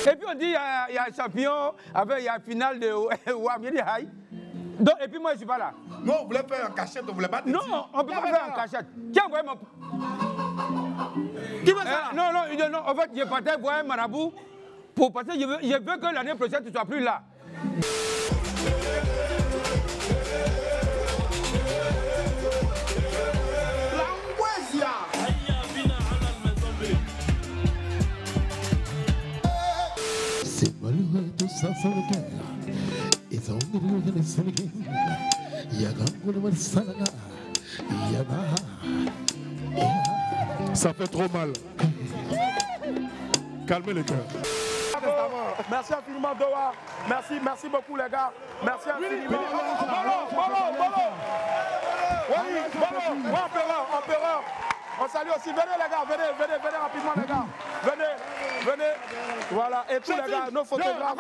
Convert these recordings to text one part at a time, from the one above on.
Et puis on dit il y a un champion, avec il y a une finale de Wamiedi High. Et puis moi je suis pas là. Non, on voulait faire en cachette, on voulait pas te dire. Non, on ne peut pas faire en cachette. Qui a envoyé mon... Qui va ça? Non, en fait, je partais voir un marabout pour parce que je veux que l'année prochaine tu ne sois plus là. C'est malheureux tout ça sans le cœur. Ils ont mis le Sénégal. Il y a grand Salaga. Il y a ça fait trop mal. Calmez les cœurs. Merci infiniment Doha. Merci beaucoup les gars. Merci infiniment. Empereur. On salue aussi. Venez les gars, venez rapidement les gars. Venez. Voilà. Et tous les gars, nos photographes.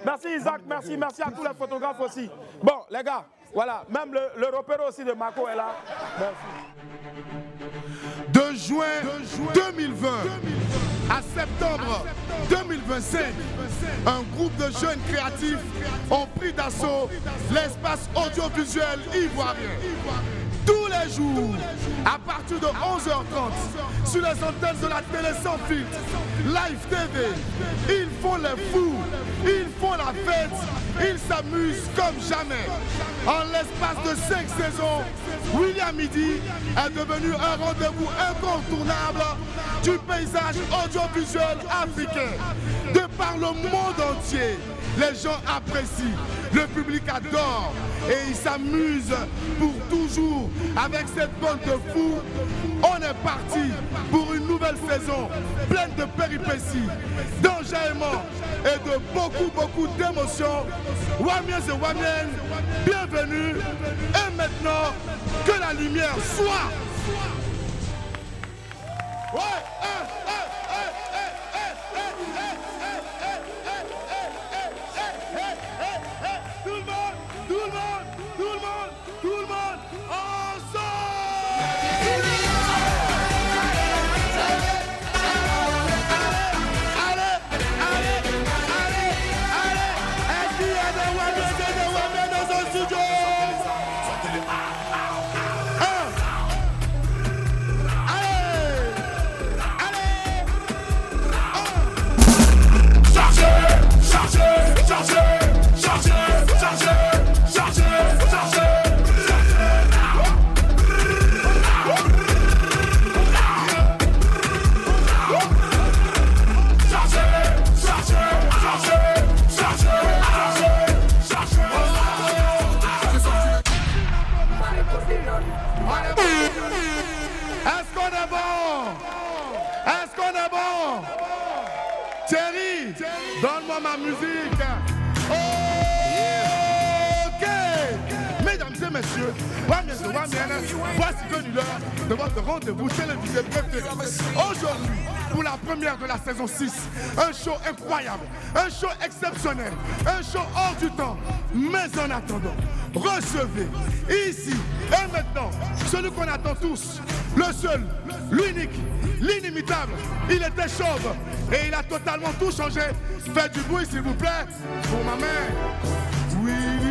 Merci Isaac, merci à tous les photographes aussi. Bon les gars, voilà. Même le repère aussi de Mako est là. Merci. De juin 2020 à septembre 2025, un groupe de jeunes créatifs ont pris d'assaut l'espace audiovisuel ivoirien. Tous les jours, à partir de 11h30, sur les antennes de la télé sans filtre, Live TV, ils font les fous, ils font la fête, ils s'amusent comme jamais. En l'espace de 5 saisons, William Midi est devenu un rendez-vous incontournable du paysage audiovisuel africain. De par le monde entier, les gens apprécient, le public adore et ils s'amusent pour toujours avec cette bande de fous. On est parti pour une nouvelle saison pleine de péripéties, d'enjaillements et de beaucoup d'émotions. Wamiens et Wamiennes, bienvenue et maintenant que la lumière soit. Tout le monde, ensemble! Allez! Est-ce qu'il y a des Wamiens dans un studio? Est-ce qu'on est bon? Thierry, donne-moi ma musique. Ok. Mesdames et messieurs, voici venu l'heure de votre rendez-vous télévisé préféré. Aujourd'hui, pour la première de la saison 6, un show incroyable, un show exceptionnel, un show hors du temps. Mais en attendant, recevez ici et maintenant celui qu'on attend tous, le seul, l'unique, l'inimitable. Il était chauve et il a totalement tout changé. Faites du bruit s'il vous plaît pour ma mère. Willy.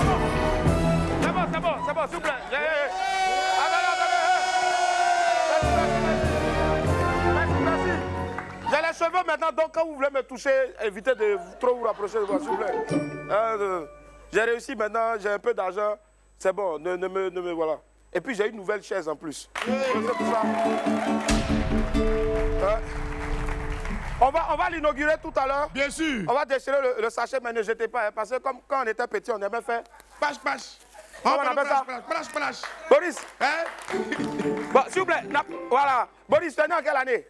Come on. cheveux maintenant, donc quand vous voulez me toucher, évitez de trop vous rapprocher de moi, s'il vous plaît. J'ai réussi maintenant, j'ai un peu d'argent. C'est bon, ne me voilà. Et puis j'ai une nouvelle chaise en plus. On va l'inaugurer tout à l'heure. Bien sûr. On va déchirer le sachet, mais ne jetez pas. Hein, parce que comme quand on était petit, on aimait faire... Pâche. Comment on appelle ça? Pâche. Boris. Hein? Bon, s'il vous plaît. Voilà. Boris, tu es né en quelle année?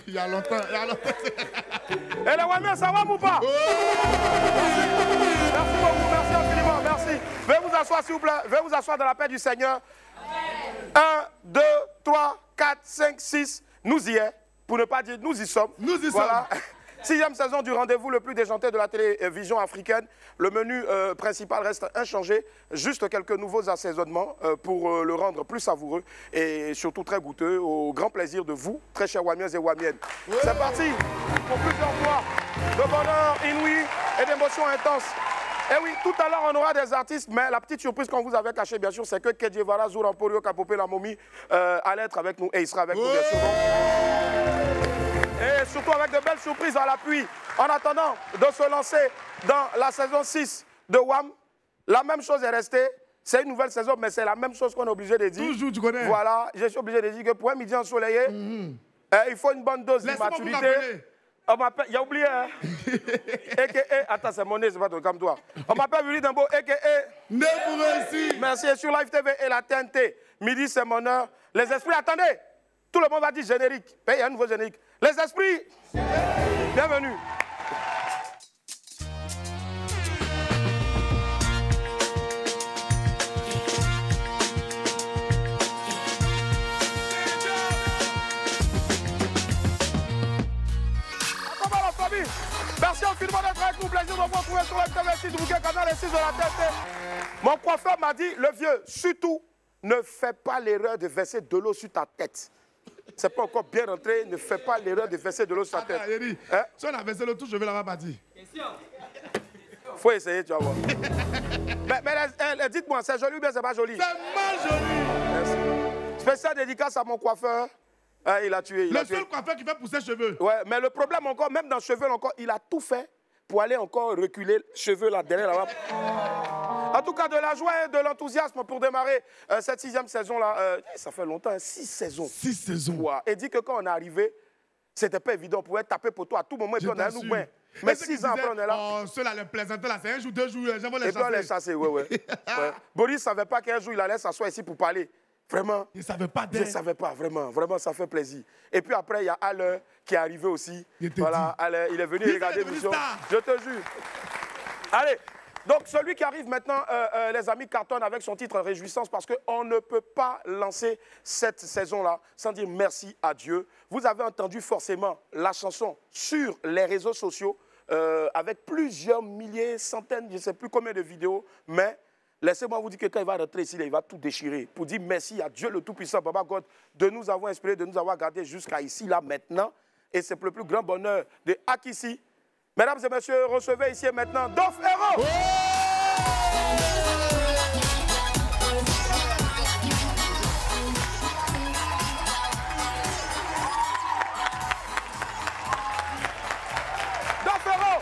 Il y a longtemps. Et les Wamiens, ça va ou pas? Merci beaucoup, merci infiniment, merci. Veuillez vous asseoir, s'il vous plaît. Veuillez vous asseoir dans la paix du Seigneur. 1, 2, 3, 4, 5, 6. Nous y est. Pour ne pas dire nous y sommes. Nous y voilà. sommes. 6e saison du rendez-vous le plus déjanté de la télévision africaine. Le menu principal reste inchangé. Juste quelques nouveaux assaisonnements pour le rendre plus savoureux et surtout très goûteux, au grand plaisir de vous, très chers Wamiens et Wamiennes. Ouais. C'est parti pour plusieurs mois de bonheur inouï et d'émotions intenses. Et oui, tout à l'heure, on aura des artistes, mais la petite surprise qu'on vous avait cachée, bien sûr, c'est que Kedje Vara, Zouramporio, Kapopé, la momie, allait être avec nous et il sera avec nous, bien sûr. Et surtout avec de belles surprises à l'appui. En attendant de se lancer dans la saison 6 de WAM, la même chose est restée. C'est une nouvelle saison, mais c'est la même chose qu'on est obligé de dire. Toujours, tu connais. Voilà, je suis obligé de dire que pour un midi ensoleillé, il faut une bonne dose d'immaturité. On m'appelle, il a oublié, hein? Attends, c'est mon nez, c'est pas ton comme toi. On m'appelle Willy Dambo, merci, et sur Live TV et la TNT. Midi, c'est mon heure. Les esprits, attendez, tout le monde va dire générique. Il y a un nouveau générique. Les esprits, bienvenue. Merci infiniment d'être avec nous. Plaisir de vous retrouver sur la TV6 du Bouquet Canal et 6 de la TNT. Mon coiffeur m'a dit, le vieux, surtout, ne fais pas l'erreur de verser de l'eau sur ta tête. C'est pas encore bien rentré, ne fais pas l'erreur de verser de l'eau sur ta tête. Hein? Si on a versé l'eau, tout, je vais l'avoir pas dit. Faut essayer, tu vas voir. mais dites-moi, c'est joli ou bien c'est pas joli? C'est mal joli. Merci. Spécial dédicace à mon coiffeur. Ah, il a tué. Le seul coiffeur qui fait pousser cheveux. Ouais, mais le problème encore, même dans cheveux encore, il a tout fait pour aller encore reculer cheveux là derrière là-bas. En tout cas, de la joie et de l'enthousiasme pour démarrer cette 6e saison là. Ça fait longtemps, 6 saisons. 6 saisons. Ouais. Et dit que quand on est arrivé, c'était pas évident. On pouvait taper pour toi à tout moment et puis on est à nous bien. Mais 6 ans après, on est là. Oh, ceux-là, les plaisantins là, c'est un jour, 2 jours, les gens vont les chasser. Et puis on les chasser, ouais. Boris ne savait pas qu'un jour il allait s'asseoir ici pour parler. Vraiment. Il ne savait pas Je ne savais pas, vraiment. Vraiment, ça fait plaisir. Et puis après, il y a Alain qui est arrivé aussi. Voilà, Alain, il est venu regarder l'émission. Je te jure. Allez, donc celui qui arrive maintenant, les amis, cartonne avec son titre Réjouissance parce qu'on ne peut pas lancer cette saison-là sans dire merci à Dieu. Vous avez entendu forcément la chanson sur les réseaux sociaux avec plusieurs milliers, centaines, je ne sais plus combien de vidéos, mais... Laissez-moi vous dire que quand il va rentrer ici, il va tout déchirer. Pour dire merci à Dieu le Tout-Puissant, Papa God, de nous avoir inspiré, de nous avoir gardés jusqu'à ici, là, maintenant. Et c'est le plus grand bonheur de Akissi. Mesdames et messieurs, recevez ici et maintenant Dof Héros. Dof Héros.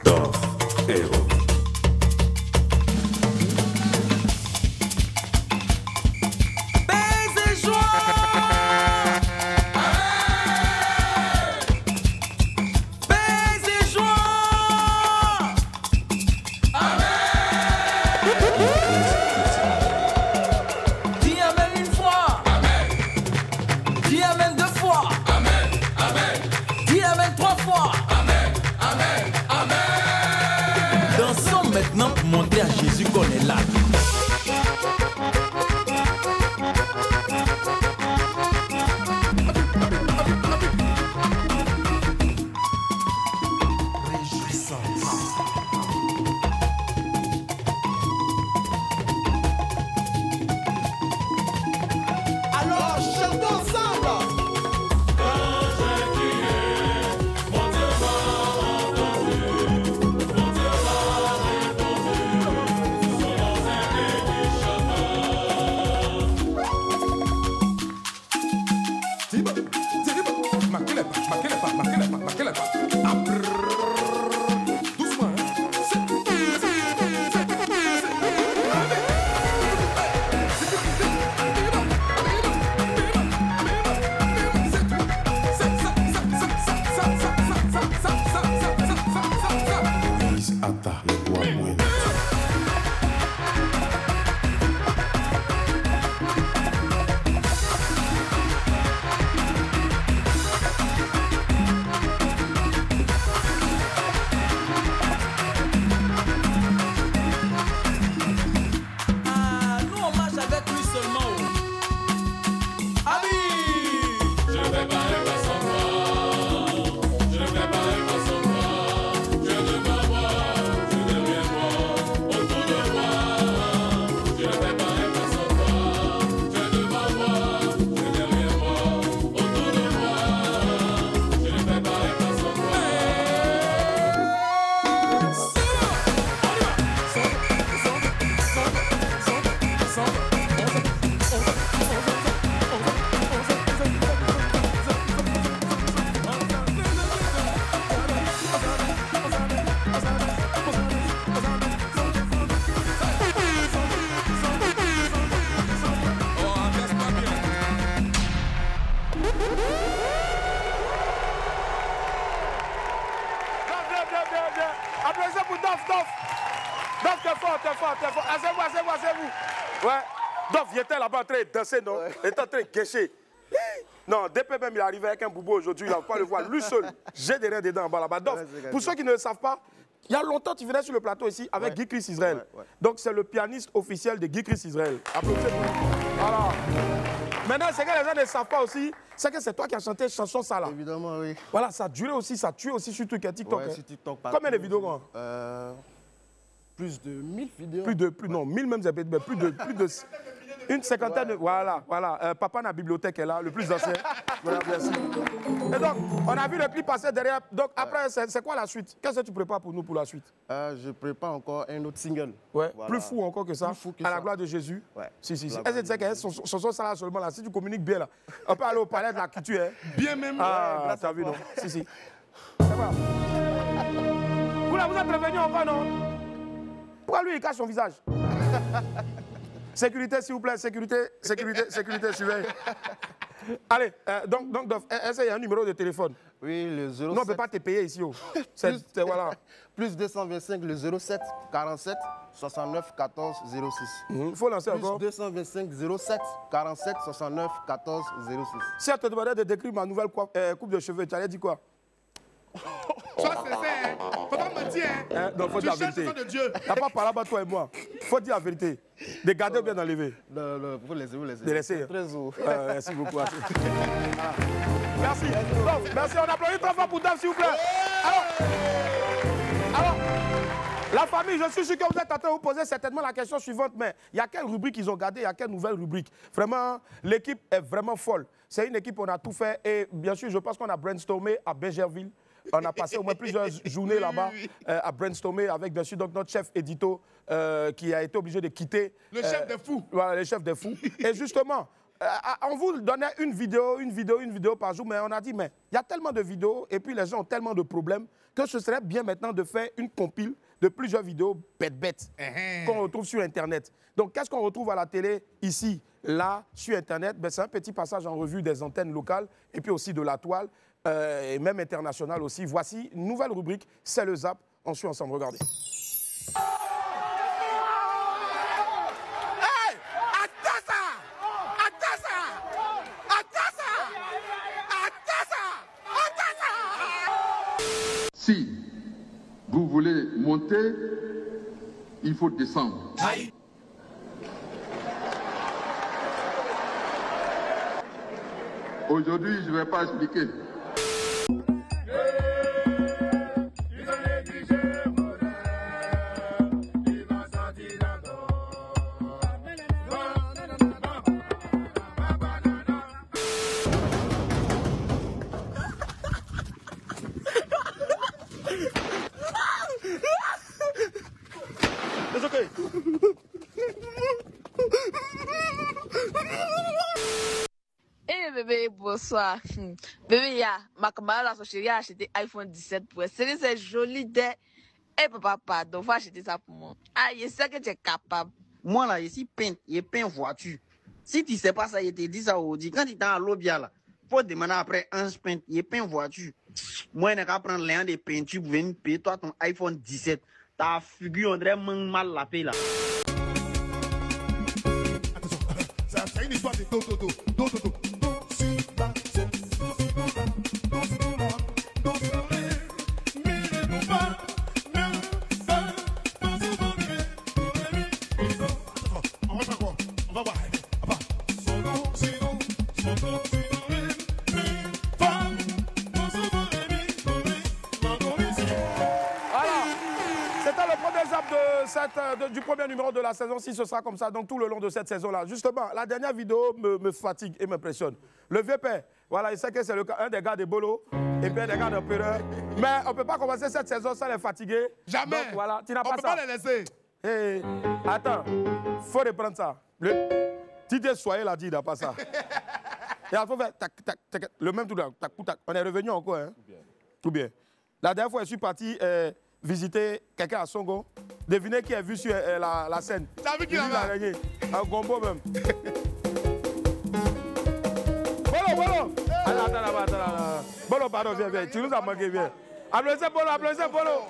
Dof Héros. Montrer à Jésus qu'on est là. Alors chantons ensemble. pas en train de danser, non? Il est en train de gâcher. Non, DP même, il est arrivé avec un boubou aujourd'hui, il ne va pas le voir. Lui seul, j'ai des reins dedans en bas là-bas. Donc, pour ceux qui ne le savent pas, il y a longtemps, tu venais sur le plateau ici avec Guy Chris Israël. Donc, c'est le pianiste officiel de Guy Chris Israël. Applaudissez-moi. Voilà. Maintenant, ce que les gens ne savent pas aussi, c'est que c'est toi qui as chanté chanson ça là. Évidemment, oui. Voilà, ça a duré aussi, ça tue aussi sur TikTok. Ouais, sur TikTok. Combien de vidéos quoi? Plus de 1000 vidéos. Non, 1000 même, mais plus de une cinquantaine. Voilà. Papa dans la bibliothèque est là, le plus ancien. Voilà, merci. Et donc, on a vu le clip passer derrière. Donc, après, c'est quoi la suite? Qu'est-ce que tu prépares pour nous pour la suite? Je prépare encore un autre single. Ouais, voilà. plus fou encore que ça. Plus fou que à la ça. gloire de Jésus. Ouais. Si. Est-ce que tu sais que son ça là seulement là, si tu communiques bien là, on peut aller au palais de la culture. Hein? Bien même. Ah, t'as vu, non? Si. Ça va. Vous là, vous êtes revenu encore, non? Pourquoi lui, il cache son visage? Sécurité, s'il vous plaît, sécurité, surveille. Allez, donc est-ce qu'il y a un numéro de téléphone? Oui, le 07. Non, on ne peut pas te payer ici. Voilà. Plus 225, le 07 47 69 14 06. Il faut lancer Plus encore. 225 07 47 69 14 06. Si on te demandait de décrire ma nouvelle coupe de cheveux, tu allais dire quoi? Ça, c'est ça, hein. Faut pas mentir, hein. Non, faut dire la vérité. De Dieu. Tu n'as pas parlé avec toi et moi. Faut dire la vérité. De garder ou bien d'enlever? Non, vous laissez. De laisser. Très haut. Merci beaucoup. Merci. Donc, merci. On applaudit 3 fois pour Dave, s'il vous plaît. Alors, la famille, je suis sûr que vous êtes en train de vous poser certainement la question suivante, mais il y a quelle rubrique ils ont gardé, il y a quelle nouvelle rubrique? Vraiment, l'équipe est vraiment folle. C'est une équipe, on a tout fait et bien sûr, je pense qu'on a brainstormé à Bégerville. On a passé au moins plusieurs journées là-bas à brainstormer avec bien sûr donc, notre chef édito qui a été obligé de quitter. Le chef des fous. Voilà, le chef des fous. Et justement, on vous donnait une vidéo par jour, mais on a dit, mais il y a tellement de vidéos et puis les gens ont tellement de problèmes que ce serait bien maintenant de faire une compile de plusieurs vidéos bêtes qu'on retrouve sur Internet. Donc, qu'est-ce qu'on retrouve à la télé ici, là, sur Internet? Ben, c'est un petit passage en revue des antennes locales et puis aussi de la toile. Et même international aussi. Voici une nouvelle rubrique, c'est le Zap. On suit ensemble, regardez. Hey! Si vous voulez monter, il faut descendre. Aïe. Aujourd'hui, je ne vais pas expliquer. Eh bébé, bonsoir. Bébé, ma camarade, la chérie, a acheté iPhone 17 Pro. C'est joli de. Eh papa, pardon, va acheter ça pour moi. Ah, je sais que tu es capable. Moi là, ici, il peint voiture. Si tu ne sais pas ça, il te dit ça aujourd'hui. Quand tu es dans l'obia là, faut demander après un peint, il peint voiture. Moi, je n'ai qu'à prendre l'un des peintures pour venir payer toi ton iPhone 17. Ta figure, on dirait mal la paix là. Attention, c'est une histoire de do. Du premier numéro de la saison 6, ce sera comme ça donc tout le long de cette saison-là. Justement, la dernière vidéo me fatigue et m'impressionne. Le vieux père, voilà, il sait que c'est un des gars de Bolo et puis un des gars de Péreur. Mais on ne peut pas commencer cette saison sans les fatiguer. Jamais. Donc voilà, tu n'as pas ça. On ne peut pas les laisser. Hey, attends, il faut reprendre ça. Tite Soyer l'a dit, il n'a pas ça. Et il faut faire tac, tac, tac, le même tout là, tac, tac. On est revenu encore, hein? Tout bien. La dernière fois, je suis parti visiter quelqu'un à Songo. Devinez qui a vu sur la scène. T'as vu qui l'a gagné? Un gombo même. Bolo! Attends. Bolo, pardon, viens. Tu nous as manqué, viens. Applaudissez Bolo.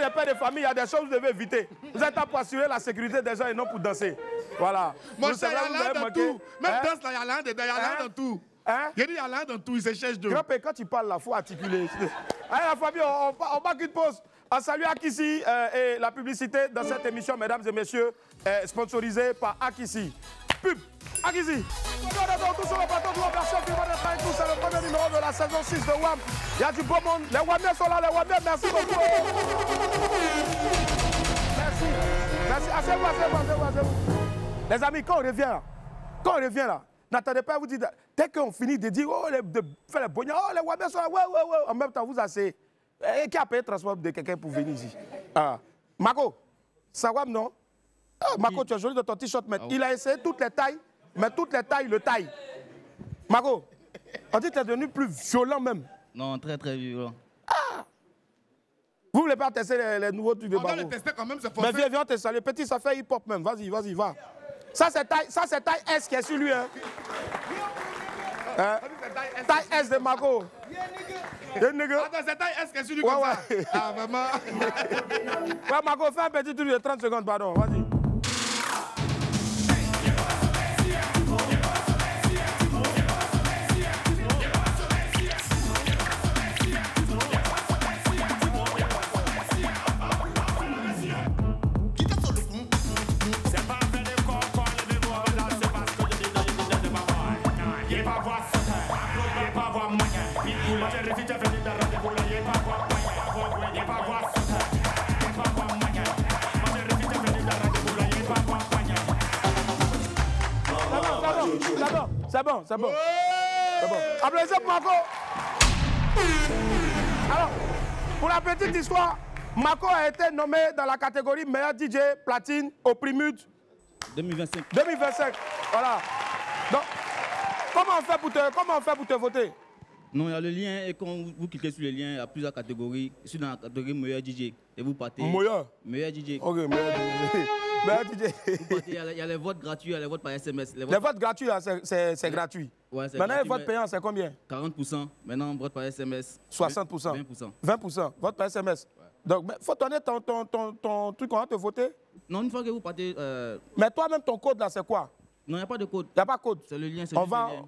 êtes des pères de famille, il y a des choses que vous devez éviter. Vous êtes là pour assurer la sécurité des gens et non pour danser. Voilà. Mon cher, il y a l'un dans tout. Même danse là, il y a l'un dedans, il y a l'un dans tout. Hein? Il dit, il y a l'un dans tout, il se cherche de. Grand-père, quand tu parles là, il faut articuler. Allez, la famille, on marque une pause. On salue Akissi et la publicité dans cette émission, mesdames et messieurs, sponsorisée par Akissi. Pub, Akissi. Tous sur le plateau de l'opération qui va être avec nous. C'est le premier numéro de la saison 6 de WAM. Il y a du beau monde. Les Wamiens sont là, les Wamiens. Merci beaucoup. Merci. Merci. Asseyez-vous. Les amis, quand on revient là, n'attendez pas à vous dire, dès qu'on finit de dire, de faire les bognons, les Wamiens sont là, ouais. En même temps, vous asseyez. Et qui a payé le transport de quelqu'un pour venir ici? Mako, ça va, non? Mako, tu es joli dans ton t-shirt, mais il a essayé toutes les tailles, mais toutes les tailles, le taille. Mako, on dit que tu es devenu plus violent même. Non, très très violent. Vous voulez pas tester les nouveaux trucs de Mako? On va les tester quand même, c'est forcé. Mais viens tester. Le petit, ça fait hip-hop même. Vas-y, va. Ça, c'est taille S qui est sur lui. Hein. Taille S de Mako. Attends, c'est taille S qui est sur lui comme ça. Ah, maman. Ouais, Mako, fais un petit truc de 30 secondes, pardon. Vas-y. C'est bon. Applaudissez pour Mako. Alors, pour la petite histoire, Mako a été nommé dans la catégorie meilleur DJ platine au Primud 2025. Voilà. Donc, comment on fait pour te voter? Non, il y a le lien et quand vous cliquez sur le lien, il y a plusieurs catégories. Je suis dans la catégorie meilleur DJ. Et vous partez. Meilleur DJ. Ok, meilleur DJ. Il y a les votes gratuits, il y a les votes par SMS. Les votes gratuits, c'est gratuit. Ouais, maintenant, les votes payants, c'est combien? 40%. Maintenant, vote par SMS. 60%. 20%. Vote par SMS. Ouais. Donc, il faut donner ton truc, on va te voter? Non, une fois que vous partez. Mais toi-même, ton code là, c'est quoi? Non, il n'y a pas de code. Il n'y a pas de code? C'est le lien.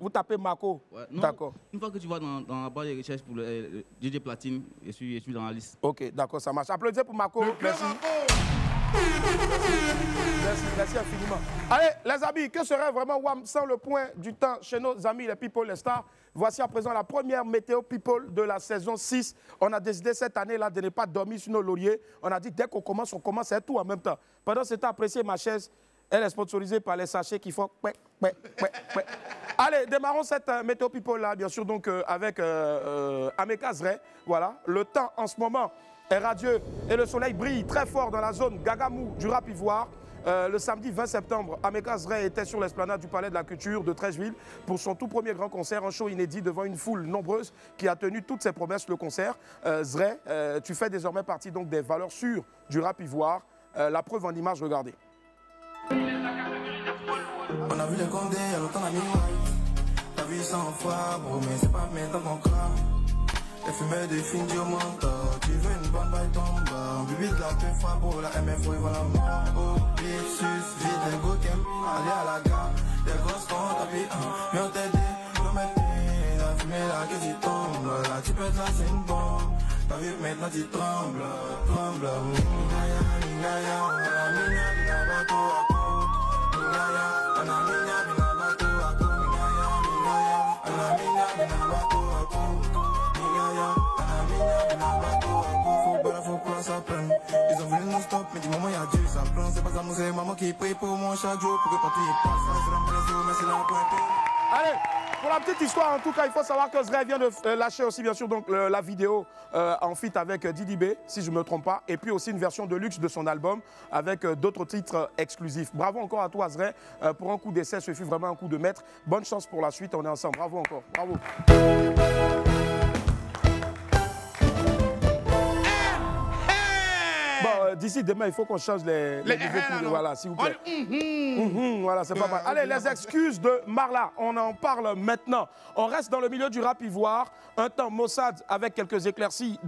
Vous tapez Mako. Ouais. D'accord. Une fois que tu vas dans la barre de recherche pour le DJ Platine, je suis dans la liste. Ok, d'accord, ça marche. Applaudissez pour Mako. Merci. Merci infiniment. Allez, les amis, que serait vraiment WAM sans le point du temps chez nos amis les People, les stars? Voici à présent la première météo People de la saison 6. On a décidé cette année-là de ne pas dormir sur nos lauriers. On a dit dès qu'on commence, c'est tout en même temps. Pendant ce temps, appréciez ma chaise. Elle est sponsorisée par les sachets qui font... Allez, démarrons cette météo People-là, bien sûr, donc avec Ameka Zray. Voilà, le temps en ce moment est radieux et le soleil brille très fort dans la zone Gagamou du Rap Ivoire. Le samedi 20 septembre, Ameka Zray était sur l'esplanade du Palais de la Culture de Treichville pour son tout premier grand concert, un show inédit devant une foule nombreuse qui a tenu toutes ses promesses le concert. Zray, tu fais désormais partie donc des valeurs sûres du Rap Ivoire. La preuve en image, regardez. On a vu les condés, il y a longtemps la nuit. T'as vu 100 fois, bro, mais c'est pas maintenant qu'on crame. Les fumeurs de films du mentor. Tu veux une bonne baille tombe. Bibi de la peu fois, bro, la MFO, ils vont la mort. Oh, vite, sus, vite, un go camping, aller à la gare. Des gosses qu'on tapis, mais on t'aide, nous mettons la fumée là que tu tombes. Là, tu peux te lancer une bombe. T'as vu maintenant tu trembles. Ningaya, ningaya, on a mis la bateau à côte. Ningaya, on a mis la bateau à côte. Ningaya, on a mis la bateau à côte. Ningaya, on a mis la bateau à côte. Faut pas ça prenne. Ils ont voulu nous stop, mais du moment y'a Dieu, ça prend. C'est pas ça, c'est maman qui prie pour moi chaque jour. Pour que partout il passe. C'est la mais c'est la pointe. Allez, pour la petite histoire, en tout cas, il faut savoir que Zray vient de lâcher aussi, bien sûr, donc, la vidéo en feat avec Didi B, si je ne me trompe pas, et puis aussi une version de luxe de son album avec d'autres titres exclusifs. Bravo encore à toi, Zray, pour un coup d'essai, ce fut vraiment un coup de maître. Bonne chance pour la suite, on est ensemble. Bravo encore, bravo. Bon, d'ici demain, il faut qu'on change les voilà, s'il vous plaît. Voilà, c'est pas mal. Allez, les excuses de Marla, on en parle maintenant. On reste dans le milieu du rap ivoire. Un temps, Mossad avec quelques éclaircies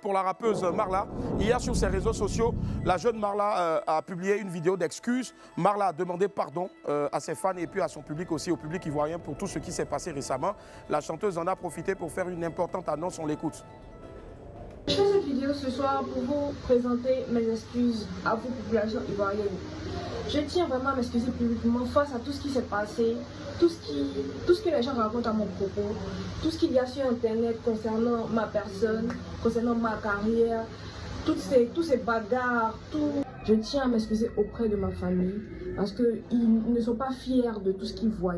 pour la rappeuse Marla. Hier, sur ses réseaux sociaux, la jeune Marla a publié une vidéo d'excuses. Marla a demandé pardon à ses fans et puis à son public aussi, au public ivoirien, pour tout ce qui s'est passé récemment. La chanteuse en a profité pour faire une importante annonce. On l'écoute. Je fais cette vidéo ce soir pour vous présenter mes excuses à vous, population ivoirienne. Je tiens vraiment à m'excuser publiquement face à tout ce qui s'est passé, tout ce que les gens racontent à mon propos, tout ce qu'il y a sur Internet concernant ma personne, concernant ma carrière, tous ces bagarres, tout. Je tiens à m'excuser auprès de ma famille parce qu'ils ne sont pas fiers de tout ce qu'ils voient.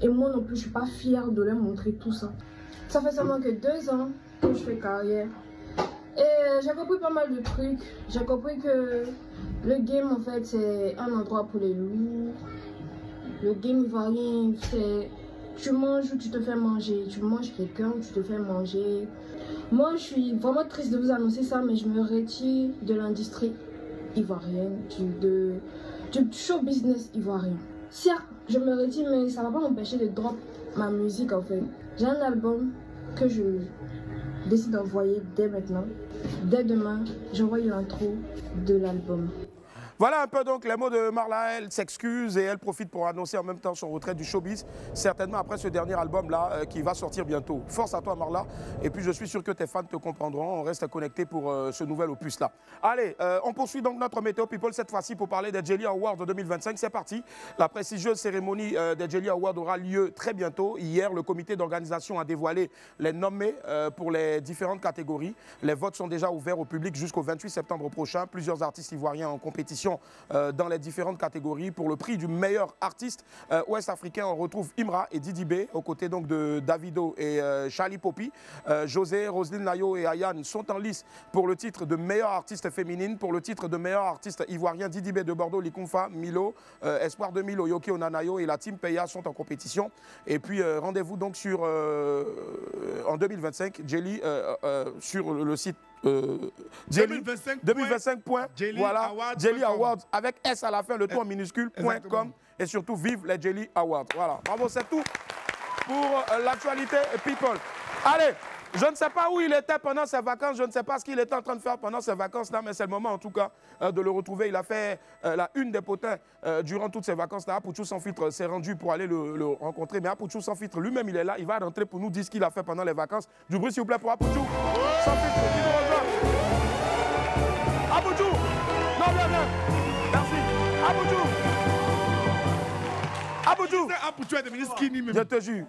Et moi non plus, je ne suis pas fière de leur montrer tout ça. Ça fait seulement que 2 ans que je fais carrière. Et j'ai compris pas mal de trucs. J'ai compris que le game, en fait, c'est un endroit pour les loups. Le game ivoirien, c'est tu manges ou tu te fais manger. Tu manges quelqu'un ou tu te fais manger. Moi, je suis vraiment triste de vous annoncer ça, mais je me retire de l'industrie ivoirienne, du show business ivoirien. Certes, je me retire, mais ça ne va pas m'empêcher de drop ma musique, en fait. J'ai un album que je décide d'envoyer dès maintenant. Dès demain, j'envoie l'intro de l'album. Voilà un peu donc les mots de Marla. Elle s'excuse et elle profite pour annoncer en même temps son retrait du showbiz, certainement après ce dernier album-là qui va sortir bientôt. Force à toi Marla, et puis je suis sûr que tes fans te comprendront. On reste connecté pour ce nouvel opus-là. Allez, on poursuit donc notre Météo People cette fois-ci pour parler des Jelly Awards 2025. C'est parti. La prestigieuse cérémonie des Jelly Awards aura lieu très bientôt. Hier, le comité d'organisation a dévoilé les nommés pour les différentes catégories. Les votes sont déjà ouverts au public jusqu'au 28 septembre prochain. Plusieurs artistes ivoiriens en compétition dans les différentes catégories. Pour le prix du meilleur artiste ouest-africain, on retrouve Imra et Didi B, aux côtés donc de Davido et Charlie Poppy. José, Roselyne Layo et Ayane sont en lice pour le titre de meilleure artiste féminine. Pour le titre de meilleur artiste ivoirien, Didi B de Bordeaux, Likumfa, Milo, Espoir 2000, Oyoki Onanayo et la team Peya sont en compétition. Et puis rendez-vous donc sur en 2025, Jelly sur le site 2025. Voilà, Jelly Awards avec S à la fin, le tout en minuscule.com et surtout vive les Jelly Awards. Voilà, bravo, c'est tout pour l'actualité People. Allez, je ne sais pas où il était pendant ses vacances, je ne sais pas ce qu'il était en train de faire pendant ses vacances-là, mais c'est le moment en tout cas de le retrouver. Il a fait la une des potins durant toutes ses vacances-là. Apouchou Sans Filtre s'est rendu pour aller le rencontrer, mais Apouchou Sans Filtre lui-même, il est là, il va rentrer pour nous dire ce qu'il a fait pendant les vacances. Du bruit s'il vous plaît pour Apouchou Sans Filtre, qui nous rejoint. Apouchou, non, viens. Merci. Apouchou. Apouchou est devenu skinny même. Je te jure.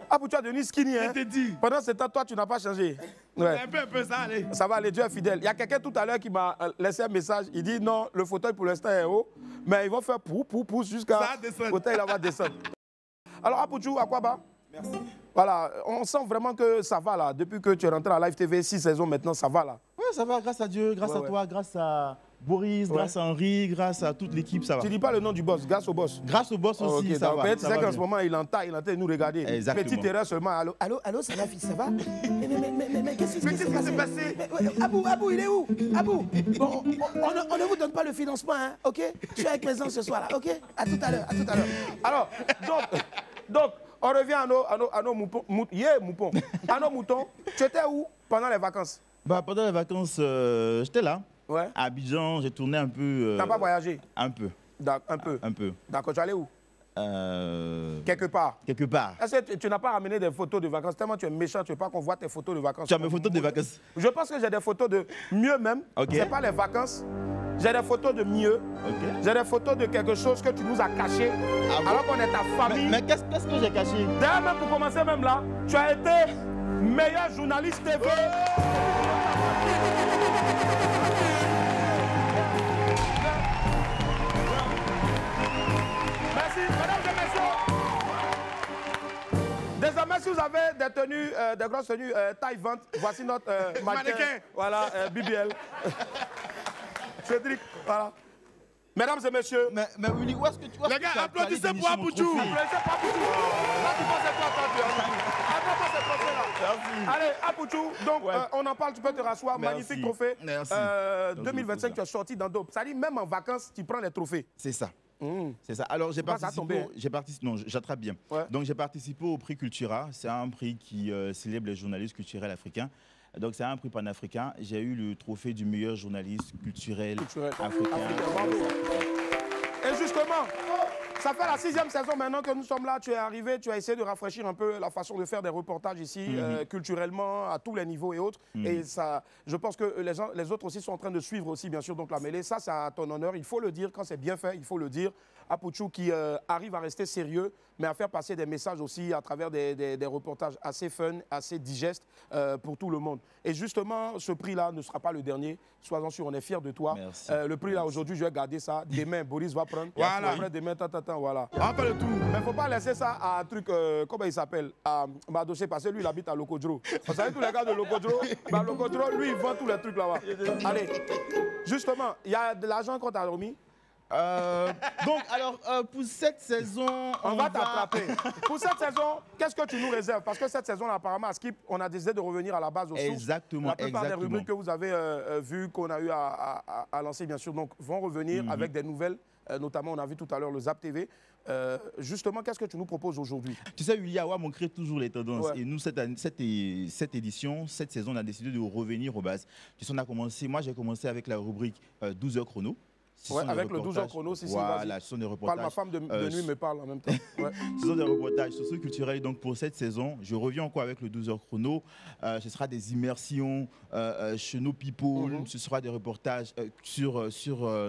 Apouchou est devenu skinny, hein. Je te dis. Pendant ce temps, toi, tu n'as pas changé. Ouais. Un peu ça, allez. Ça va, les Dieu est fidèle. Il y a quelqu'un tout à l'heure qui m'a laissé un message. Il dit non, le fauteuil pour l'instant est haut, mais ils vont faire pouce jusqu'à le fauteuil, il va descendre. Alors, Apouchou, à quoi bas? Merci. Voilà, on sent vraiment que ça va là. Depuis que tu es rentré à Live TV, 6 saisons maintenant, ça va là. Oui, ça va, grâce à Dieu, grâce à toi, grâce à Boris, grâce à Henri, grâce à toute l'équipe, ça va. Tu dis pas le nom du boss, grâce au boss. Grâce au boss aussi, ça va. Tu sais qu'en ce moment, il entend nous regarder. Exactement. Petite erreur seulement. Allô, ça va, fils, ça va? Mais qu'est-ce qui s'est passé? Abou, il est où? Abou, bon, on ne vous donne pas le financement, hein, ok? Je suis avec mes ce soir là, ok? À tout à l'heure, Alors, donc, on revient à nos moutons. À nos moutons. Tu étais où pendant les vacances? Pendant les vacances, j'étais là. Ouais. À Abidjan, j'ai tourné un peu. T'as pas voyagé? Un peu. Un peu. D'accord, tu es allé où? Quelque part. Est-ce que tu n'as pas ramené des photos de vacances? Tellement tu es méchant, tu ne veux pas qu'on voit tes photos de vacances. Tu as mes photos de vacances? Je pense que j'ai des photos de mieux même. Okay. C'est pas les vacances. J'ai des photos de mieux. Okay. J'ai des photos de quelque chose que tu nous as caché alors qu'on est ta famille. Mais qu'est-ce que j'ai caché? D'ailleurs, même pour commencer, même là, tu as été meilleur journaliste TV. Merci, mesdames et messieurs. Désormais, si vous avez des tenues, des grosses tenues taille 20, voici notre mannequin. Voilà, BBL. Cédric, voilà. Mesdames et messieurs. Mais Willy, où est-ce que tu vois? Les gars, applaudissez pour Apouchou. Applaudissez pour Apouchou. Là, tu penses à quoi, toi? Attends, c'est français là. Allez, Apouchou, donc on en parle, tu peux te rasseoir. Magnifique trophée. Merci. 2025, tu as sorti dans Dope. Ça dit, même en vacances, tu prends les trophées. C'est ça. C'est ça. Alors, j'ai participé. Non, j'attrape bien. Ouais. Donc, j'ai participé au prix Cultura. C'est un prix qui célèbre les journalistes culturels africains. Donc, c'est un prix panafricain. J'ai eu le trophée du meilleur journaliste culturel africain. Et justement, ça fait la 6e saison maintenant que nous sommes là. Tu es arrivé, tu as essayé de rafraîchir un peu la façon de faire des reportages ici, culturellement, à tous les niveaux et autres. Et ça, je pense que les autres aussi sont en train de suivre aussi, bien sûr, donc la mêlée. Ça, c'est à ton honneur. Il faut le dire, quand c'est bien fait, il faut le dire. Apouchou qui arrive à rester sérieux, mais à faire passer des messages aussi à travers des reportages assez fun, assez digestes pour tout le monde. Et justement, ce prix-là ne sera pas le dernier. Sois-en sûr, on est fiers de toi. Le prix là, aujourd'hui, je vais garder ça. Demain, Boris va prendre. Voilà. Après, demain, voilà. On fait le tout. Mais il ne faut pas laisser ça à un truc, comment il s'appelle, à Madoché, parce que lui, il habite à Lokodro. Vous savez, tous les gars de Lokodro, Lokodro, lui, il vend tous les trucs là-bas. Allez, justement, il y a de l'argent qu'on t'a remis. Donc, alors, pour cette saison... On va t'attraper. Pour cette saison, qu'est-ce que tu nous réserves? Parce que cette saison, apparemment, à Skip, on a décidé de revenir à la base aux sources. Exactement. La plupart des rubriques que vous avez vues, qu'on a eu à lancer, bien sûr, donc, vont revenir avec des nouvelles. Notamment, on a vu tout à l'heure le Zap TV. Justement, qu'est-ce que tu nous proposes aujourd'hui? Tu sais, William, on crée toujours les tendances. Ouais. Et nous, cette édition, cette saison, on a décidé de revenir aux bases. Tu sais, moi, j'ai commencé avec la rubrique 12 heures chrono. Ouais, avec le 12 heures chrono, voilà, ce sont des reportages. Parle, ma femme de nuit me parle en même temps. Ouais. Ce sont des reportages socio-culturels. Donc pour cette saison, je reviens encore avec le 12 heures chrono. Ce sera des immersions chez nos people. Ce sera des reportages sur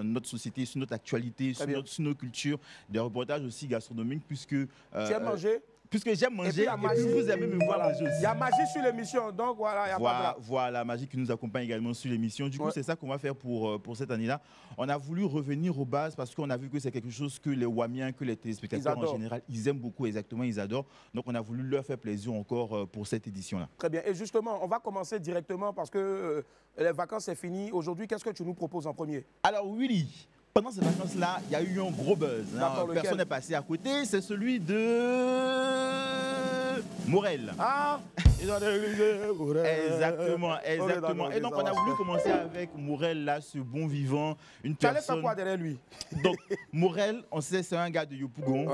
notre société, sur notre actualité, sur nos cultures. Des reportages aussi gastronomiques puisque... tu aimes manger? Puisque j'aime manger, et puis vous aimez me voir manger aussi. Il y a magie sur l'émission, donc voilà, il y a pas de... Voilà, magie qui nous accompagne également sur l'émission. Du coup, c'est ça qu'on va faire pour cette année-là. On a voulu revenir aux bases parce qu'on a vu que c'est quelque chose que les Wamiens, que les téléspectateurs en général, ils aiment beaucoup, exactement, ils adorent. Donc, on a voulu leur faire plaisir encore pour cette édition-là. Très bien. Et justement, on va commencer directement parce que les vacances, c'est fini. Aujourd'hui, qu'est-ce que tu nous proposes en premier? Alors, Willy, pendant ces vacances-là, il y a eu un gros buzz. Personne n'est passé à côté. C'est celui de Morel. Ah, ils ont négligé Morel. Exactement. Et donc, on a voulu commencer avec Morel, là, ce bon vivant. Une personne... Tu allais faire quoi derrière lui? Donc, Morel, on sait, c'est un gars de Yopougon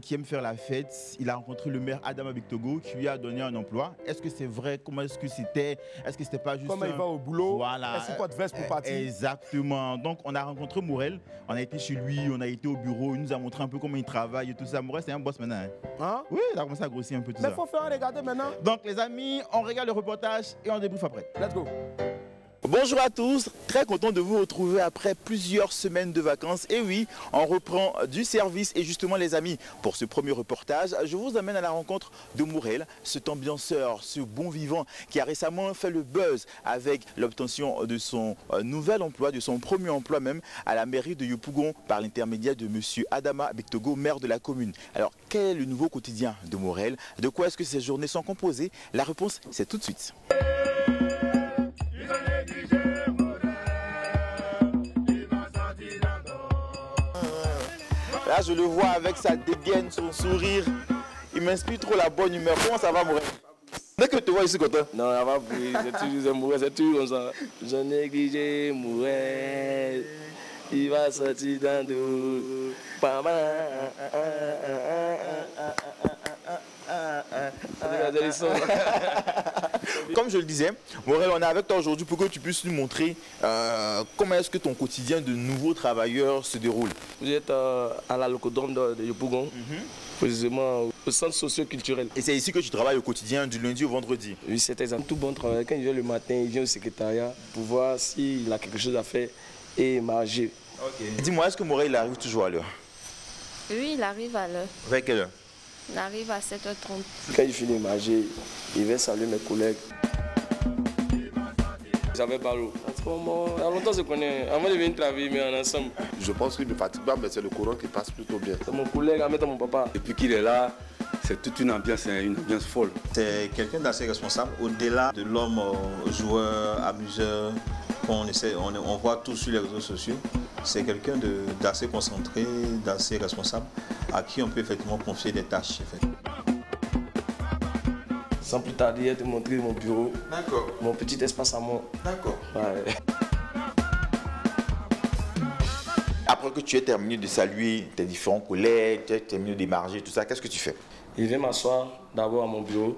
qui aime faire la fête. Il a rencontré le maire Adama Bektogo qui lui a donné un emploi. Est-ce que c'est vrai? Comment est-ce que c'était? Est-ce que c'était pas juste... Comment il va au boulot? Voilà. Est-ce qu'il porte veste pour partir? Exactement. Donc, on a rencontré Morel. On a été chez lui, on a été au bureau, il nous a montré un peu comment il travaille et tout ça. Morel, c'est un boss maintenant. Hein? Oui, il a commencé à grossir un peu tout ça. Mais il faut faire regarder maintenant. Donc, les amis, on regarde le reportage et on débriefe après. Let's go. Bonjour à tous, très content de vous retrouver après plusieurs semaines de vacances. Et oui, on reprend du service et justement les amis, pour ce premier reportage, je vous amène à la rencontre de Morel, cet ambianceur, ce bon vivant qui a récemment fait le buzz avec l'obtention de son nouvel emploi, de son premier emploi même à la mairie de Yopougon par l'intermédiaire de monsieur Adama Bektogo, maire de la commune. Alors quel est le nouveau quotidien de Morel? De quoi est-ce que ces journées sont composées? La réponse, c'est tout de suite. Là, je le vois avec sa dégaine, son sourire. Il m'inspire trop la bonne humeur. Comment ça va, Morel? Dès que je te vois ici, content. Non, ça va plus. C'est toujours comme ça. Je néglige Morel. Il va sortir dans l'eau. Comme je le disais, Morel, on est avec toi aujourd'hui pour que tu puisses nous montrer comment est-ce que ton quotidien de nouveau travailleur se déroule. Vous êtes à la locodrome de Yopougon, précisément au centre socio-culturel. Et c'est ici que tu travailles au quotidien du lundi au vendredi? Oui, c'est exactement. Tout bon travail. Quand il vient le matin, il vient au secrétariat pour voir s'il a quelque chose à faire et manger. Okay. Dis-moi, est-ce que Morel il arrive toujours à l'heure? Oui, il arrive à l'heure. Vers quelle heure? Il arrive à 7h30. Quand il finit de manger, il va saluer mes collègues. J'avais Balo. En ce moment, il y a longtemps qu'on connaît. Avant de venir travailler, mais on est ensemble. Je pense qu'il ne fatigue pas, mais c'est le courant qui passe plutôt bien. C'est mon collègue, Ahmed, mon papa. Depuis qu'il est là, c'est toute une ambiance folle. C'est quelqu'un d'assez responsable, au-delà de l'homme joueur, amuseur, on voit tout sur les réseaux sociaux. C'est quelqu'un d'assez concentré, d'assez responsable, à qui on peut effectivement confier des tâches. sans plus tarder, te montrer mon bureau. D'accord. Mon petit espace à moi. D'accord. Ouais. Après que tu aies terminé de saluer tes différents collègues, tu aies terminé de démarger, tout ça, qu'est-ce que tu fais? Je vais m'asseoir d'abord à mon bureau,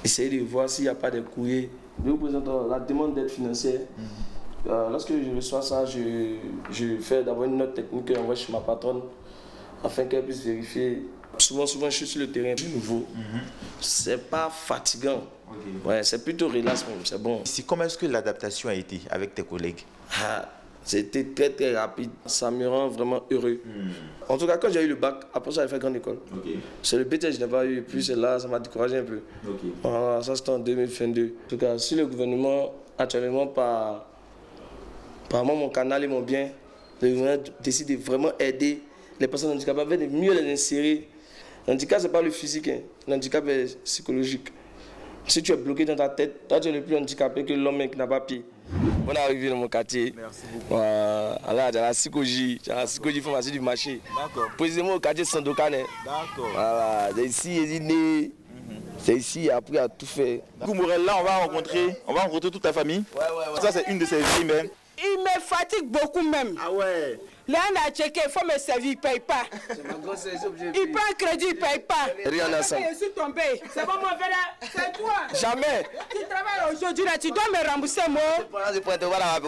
essayer de voir s'il n'y a pas de courrier. Je vous présente la demande d'aide financière. Lorsque je reçois ça, je fais d'abord une note technique que j'envoie chez ma patronne afin qu'elle puisse vérifier. Souvent, je suis sur le terrain plus nouveau. C'est pas fatigant. Ouais, c'est plutôt relax même, c'est bon. Comment est-ce que l'adaptation a été avec tes collègues? C'était très très rapide. Ça me rend vraiment heureux. En tout cas, quand j'ai eu le bac, après ça, j'ai fait grande école. C'est le BTS que je n'ai pas eu, et puis c'est là, ça m'a découragé un peu. Voilà, ça c'était en 2022. En tout cas, si le gouvernement, actuellement, par mon canal et mon bien, le gouvernement décide de vraiment aider les personnes handicapées, de mieux les insérer. L'handicap, ce n'est pas le physique, hein. L'handicap est psychologique. Si tu es bloqué dans ta tête, toi tu es le plus handicapé que l'homme qui n'a pas pied. On est arrivé dans mon quartier. Merci beaucoup. Voilà, j'ai la psychologie, pharmacie du marché. D'accord. Précisément au quartier Sandokan. D'accord. Voilà, c'est ici, il est né. C'est ici, il a appris à tout faire. Du coup, Morel, là, on va rencontrer toute ta famille. Ouais. Ça, c'est une de ses filles même. Il me fatigue beaucoup même. Ah ouais. Là, on a checké, il faut me servir, il ne paye pas. Il prend un crédit, il ne paye pas. Rien à ça. Je suis tombé. C'est bon, mon frère, c'est toi. Jamais. Tu travailles aujourd'hui, là, tu dois me rembourser, moi. Voilà.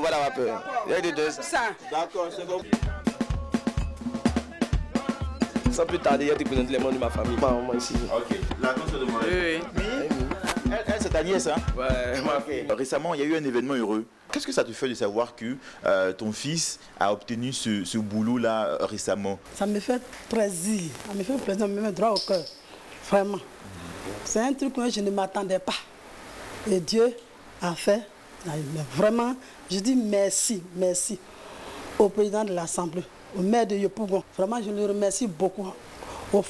Il y a des deux. Ça. D'accord, c'est bon. Sans plus tarder, il y a des présenter les membres de ma famille. Maman ici. Ok. La console de Morel. Oui. Elle, c'est ta nièce, hein? Ouais. Okay. Récemment, il y a eu un événement heureux. Qu'est-ce que ça te fait de savoir que ton fils a obtenu ce boulot-là récemment? Ça me fait plaisir. Ça me fait plaisir, ça me met droit au cœur. Vraiment. C'est un truc que je ne m'attendais pas. Et Dieu a fait. Vraiment, je dis merci au président de l'Assemblée, au maire de Yopougon. Vraiment, je le remercie beaucoup. Au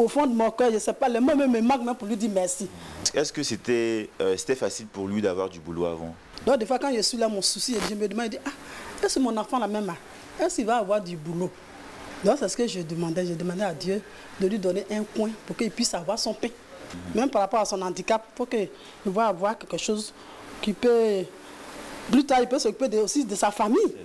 fond de mon cœur, je ne sais pas, les mots me manquent même pour lui dire merci. Est-ce que c'était facile pour lui d'avoir du boulot avant? Donc, des fois, quand je suis là, mon souci, je me demande, est-ce que mon enfant, la même, est-ce qu'il va avoir du boulot? Donc, c'est ce que je demandais. Je demandais à Dieu de lui donner un coin pour qu'il puisse avoir son pain. Même par rapport à son handicap, pour qu'il va avoir quelque chose qui peut... Plus tard, il peut s'occuper aussi de sa famille.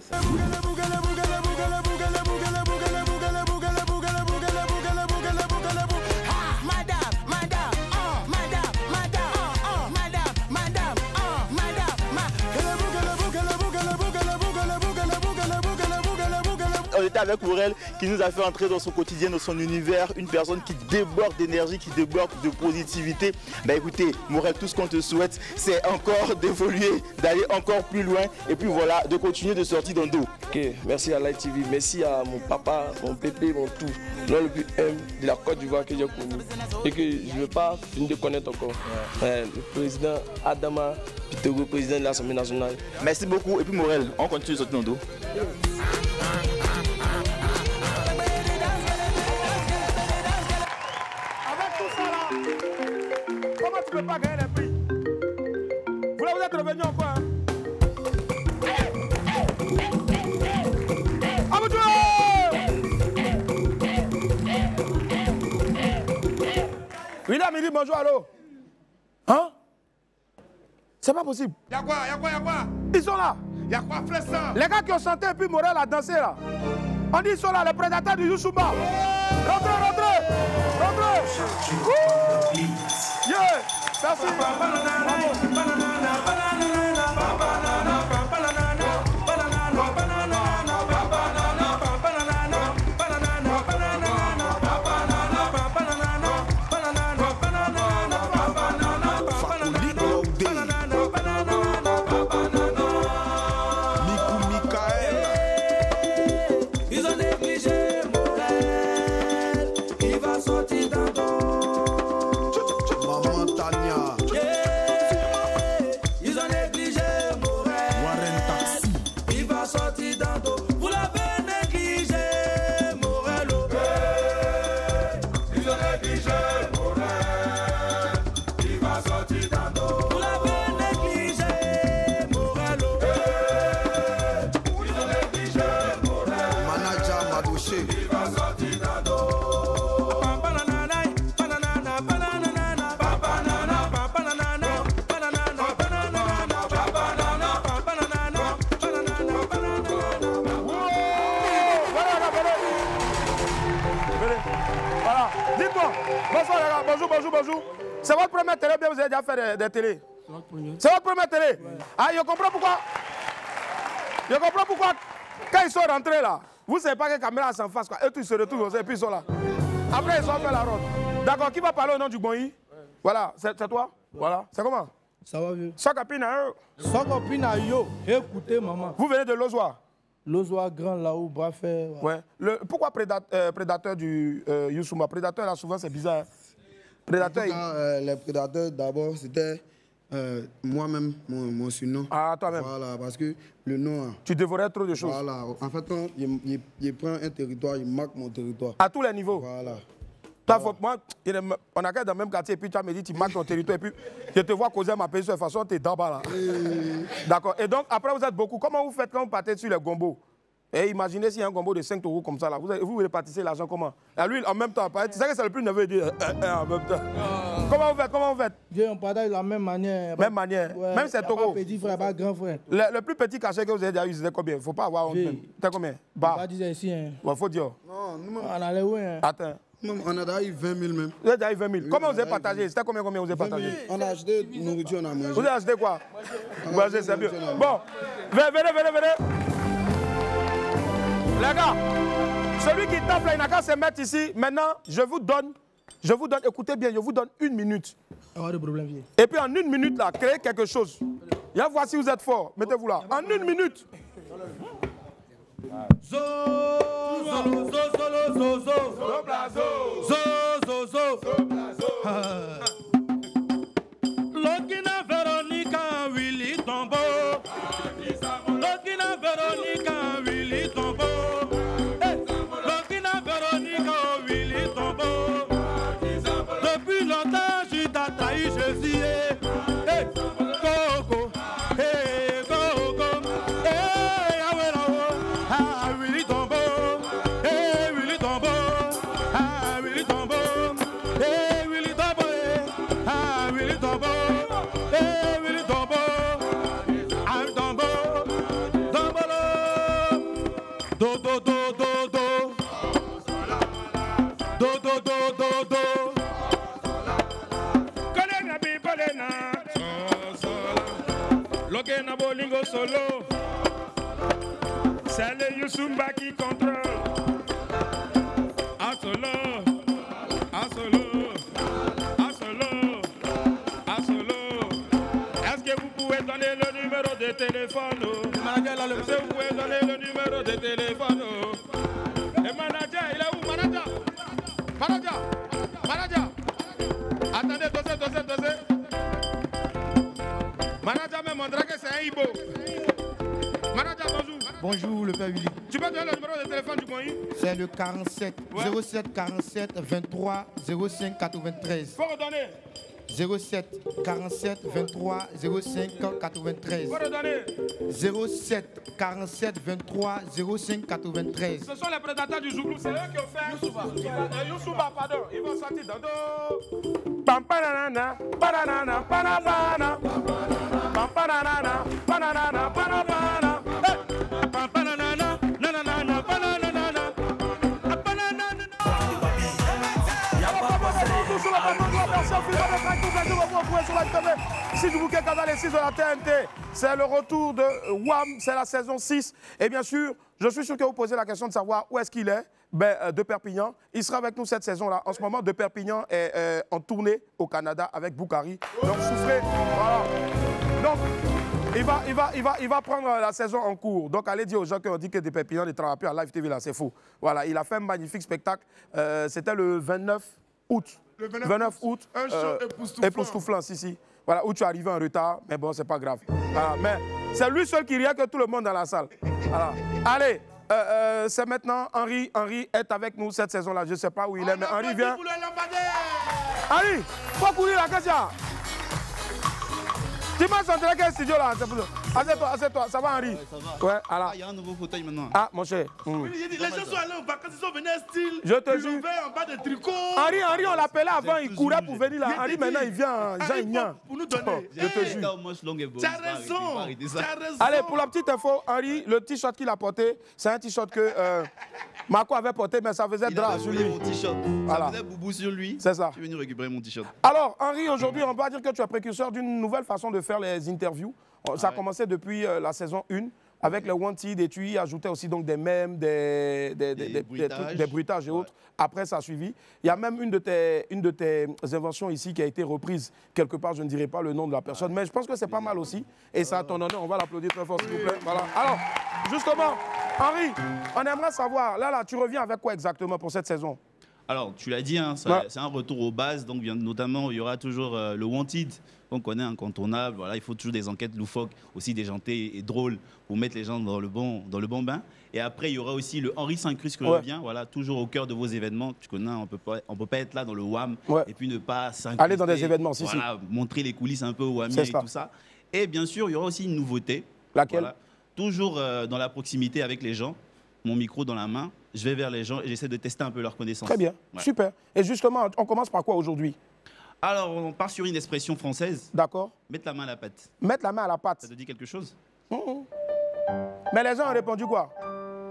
On était avec Morel qui nous a fait entrer dans son quotidien, dans son univers, une personne qui déborde d'énergie, qui déborde de positivité. Bah écoutez, Morel, tout ce qu'on te souhaite, c'est encore d'évoluer, d'aller encore plus loin et puis voilà, de continuer de sortir dans dos. Ok, merci à Light TV, merci à mon papa, mon pépé, mon tout, l'homme le plus humble de la Côte d'Ivoire que j'ai connu et que je ne veux pas finir de connaître encore. Le président Adama Pitego, président de l'Assemblée nationale. Merci beaucoup et puis Morel, on continue de sortir dans dos. Comment tu ne peux pas gagner les prix? Vous êtes revenu encore, hein? Oui, là, il dit bonjour, allô? Hein? C'est pas possible. Y'a quoi? Ils sont là. Y'a quoi, frère ça? Les gars qui ont chanté et puis Morel a dansé là. On dit ils sont là, les prédateurs du Youssouba. Rentrez. Yeah, merci. Ils ont négligé Morel. Bonsoir les gars, bonjour, bonjour, bonjour. C'est votre première télé, bien vous avez déjà fait des télés? C'est votre première télé? Ah, je comprends pourquoi. Je comprends pourquoi, quand ils sont rentrés là, vous ne savez pas que la caméra s'en face, quoi. Eux, tous se retrouvent et puis ils sont là. Après, ils ont fait la ronde. D'accord, qui va parler au nom du Bonyi? Voilà, c'est toi? Voilà, c'est comment? Ça va bien. Sokapina, Sokapina, yo. Écoutez, maman. Vous venez de Lozoa? Lozoa grand là-haut, Braffer. Ouais. Pourquoi prédateur du Youssouma? Prédateur, là, souvent, c'est bizarre. Prédateur. Les prédateurs, d'abord, c'était moi-même, mon surnom. Ah, toi-même. Voilà, parce que le nom. Tu dévorais trop de choses. Voilà. En fait, quand il prend un territoire, il marque mon territoire. À tous les niveaux. Voilà. Toi, moi, on a qu'à dans le même quartier, et puis tu as me dit, tu marques ton territoire, et puis je te vois causer ma paix de façon, tu es d'en bas là. D'accord. Et donc, après, vous êtes beaucoup. Comment vous faites quand vous partez sur les gombos? Et imaginez s'il y a un gombo de 5 euros comme ça là. Vous répartissez l'argent comment? Et lui, en même temps, tu sais que c'est le plus nerveux de dire en même temps. Comment vous faites? Comment vous faites? On partage de la même manière. Même manière. Ouais, même c'est Togo. Pas petit frère, pas grand frère. Le plus petit cachet que vous avez déjà eu, c'était combien? Il ne faut pas avoir honte même. C'était combien? Bah. Pas dire ici. Hein. Il faut dire. Non, nous, on allait où? Hein. Attends. On a déjà eu 20 000 même. Vous avez déjà eu 20 000. Oui, comment vous avez partagé? C'était combien vous avez partagé? On a acheté nourriture, on a mangé. Vous avez acheté quoi? Vous avez acheté, c'est bien. Bon, venez. Les gars, celui qui tape là, il n'a qu'à se mettre ici. Maintenant, je vous donne, écoutez bien, je vous donne 1 minute. Pas de problème, vieux. Et puis en 1 minute là, créez quelque chose. Viens voir si vous êtes fort. Mettez-vous là. En 1 minute. Lokina Veronica Willy Tombo. Lokina Veronica Willy Tombo. Lokina Veronica Willy Tombo. Depuis longtemps, je t'ai trahi, je suis. Coco. Lokena Bolingo solo, c'est le Youssoumba qui contrôle. A solo, a solo, a solo, a solo. Est-ce que vous pouvez donner le numéro de téléphone? Est-ce que vous pouvez donner le numéro de téléphone? Le manager, il est où, manager? Manager. Attendez, dosez. Manager me montrera que c'est un Ibo. Manager, bonjour. Bonjour, le père Willy. Tu peux donner le numéro de téléphone du Bonyi? C'est le 47 07 47 23 05 93. Faut redonner. 07 47 23 05 93. Faut redonner. 07 47 23 05 93. Ce sont les prédateurs du Zouglou, c'est eux qui ont fait Youssoumba, pardon. Ils vont sortir dans dos. Pam panana, panana, panana. Pam panana, panana, panana. Pam panana, nanana, panana. Si je vous Canal les 6 de la TNT, c'est le retour de WAM, c'est la saison 6. Et bien sûr, je suis sûr que vous posez la question de savoir où est-ce qu'il est. De Perpignan. Il sera avec nous cette saison-là. En ce moment, de Perpignan est en tournée au Canada avec Boukari. Donc, souffrez. Voilà. Donc, il va prendre la saison en cours. Donc, allez dire aux gens qui ont dit que de Perpignan ne travaille plus à Live TV, là, c'est faux. Voilà, il a fait un magnifique spectacle. C'était le 29 août. Le 29 août. Un show époustouflant, si. Voilà, où tu es arrivé en retard, mais bon, c'est pas grave. Voilà, mais c'est lui seul qui riait que tout le monde dans la salle. Voilà. Allez. C'est maintenant Henri. Henri est avec nous cette saison-là. Je ne sais pas où il est, mais Henri vient. Henri, faut courir là, qu'est-ce qu'il y a? Tu m'as senti quel studio là? Assieds-toi. Ça va, Henri? Ouais, ça va. Ouais, alors. Il y a un nouveau fauteuil maintenant. Ah, mon cher. Les gens sont allés en vacances, ils sont venus à style. Je te jure. En bas de tricot. Henri, on l'appelait avant, il courait pour venir là. Henri, maintenant, il vient. Pour nous donner. Je te jure. Tu as raison. Allez, pour la petite info, Henri, le t-shirt qu'il a porté, c'est un t-shirt que Marco avait porté, mais ça faisait drap sur lui. Mon t-shirt. Voilà. Ça faisait boubou sur lui. C'est ça. Je suis venu récupérer mon t-shirt. Alors, Henri, aujourd'hui, on va dire que tu es précurseur d'une nouvelle façon de faire les interviews. Ça a commencé depuis la saison 1 avec les Wanted et tu y ajoutais aussi donc des mèmes, des bruitages et autres. Après, ça a suivi. Il y a même une de tes inventions ici qui a été reprise quelque part. Je ne dirai pas le nom de la personne, mais je pense que c'est pas mal aussi. Et ça a ton honneur. On va l'applaudir très fort, s'il vous plaît. Voilà. Alors, justement, Henri, on aimerait savoir, là, tu reviens avec quoi exactement pour cette saison? Alors, tu l'as dit, hein, c'est un retour aux bases. Donc, notamment, il y aura toujours le Wanted, qu'on connaît, incontournable. Voilà, il faut toujours des enquêtes loufoques, aussi déjantées et drôles pour mettre les gens dans le bon bain. Et après, il y aura aussi le Henri Saint-Cruz qui revient, voilà, toujours au cœur de vos événements. Tu connais, on peut pas être là dans le WAM et puis ne pas s'incruster. Aller dans des événements, voilà, montrer les coulisses un peu au WAMien et tout ça. Et bien sûr, il y aura aussi une nouveauté. Laquelle? Voilà, toujours dans la proximité avec les gens, mon micro dans la main. Je vais vers les gens et j'essaie de tester un peu leur connaissance. Très bien, super. Et justement, on commence par quoi aujourd'hui? Alors, on part sur une expression française. D'accord. Mettre la main à la pâte. Mettre la main à la pâte. Ça te dit quelque chose? Mais les gens ont répondu quoi?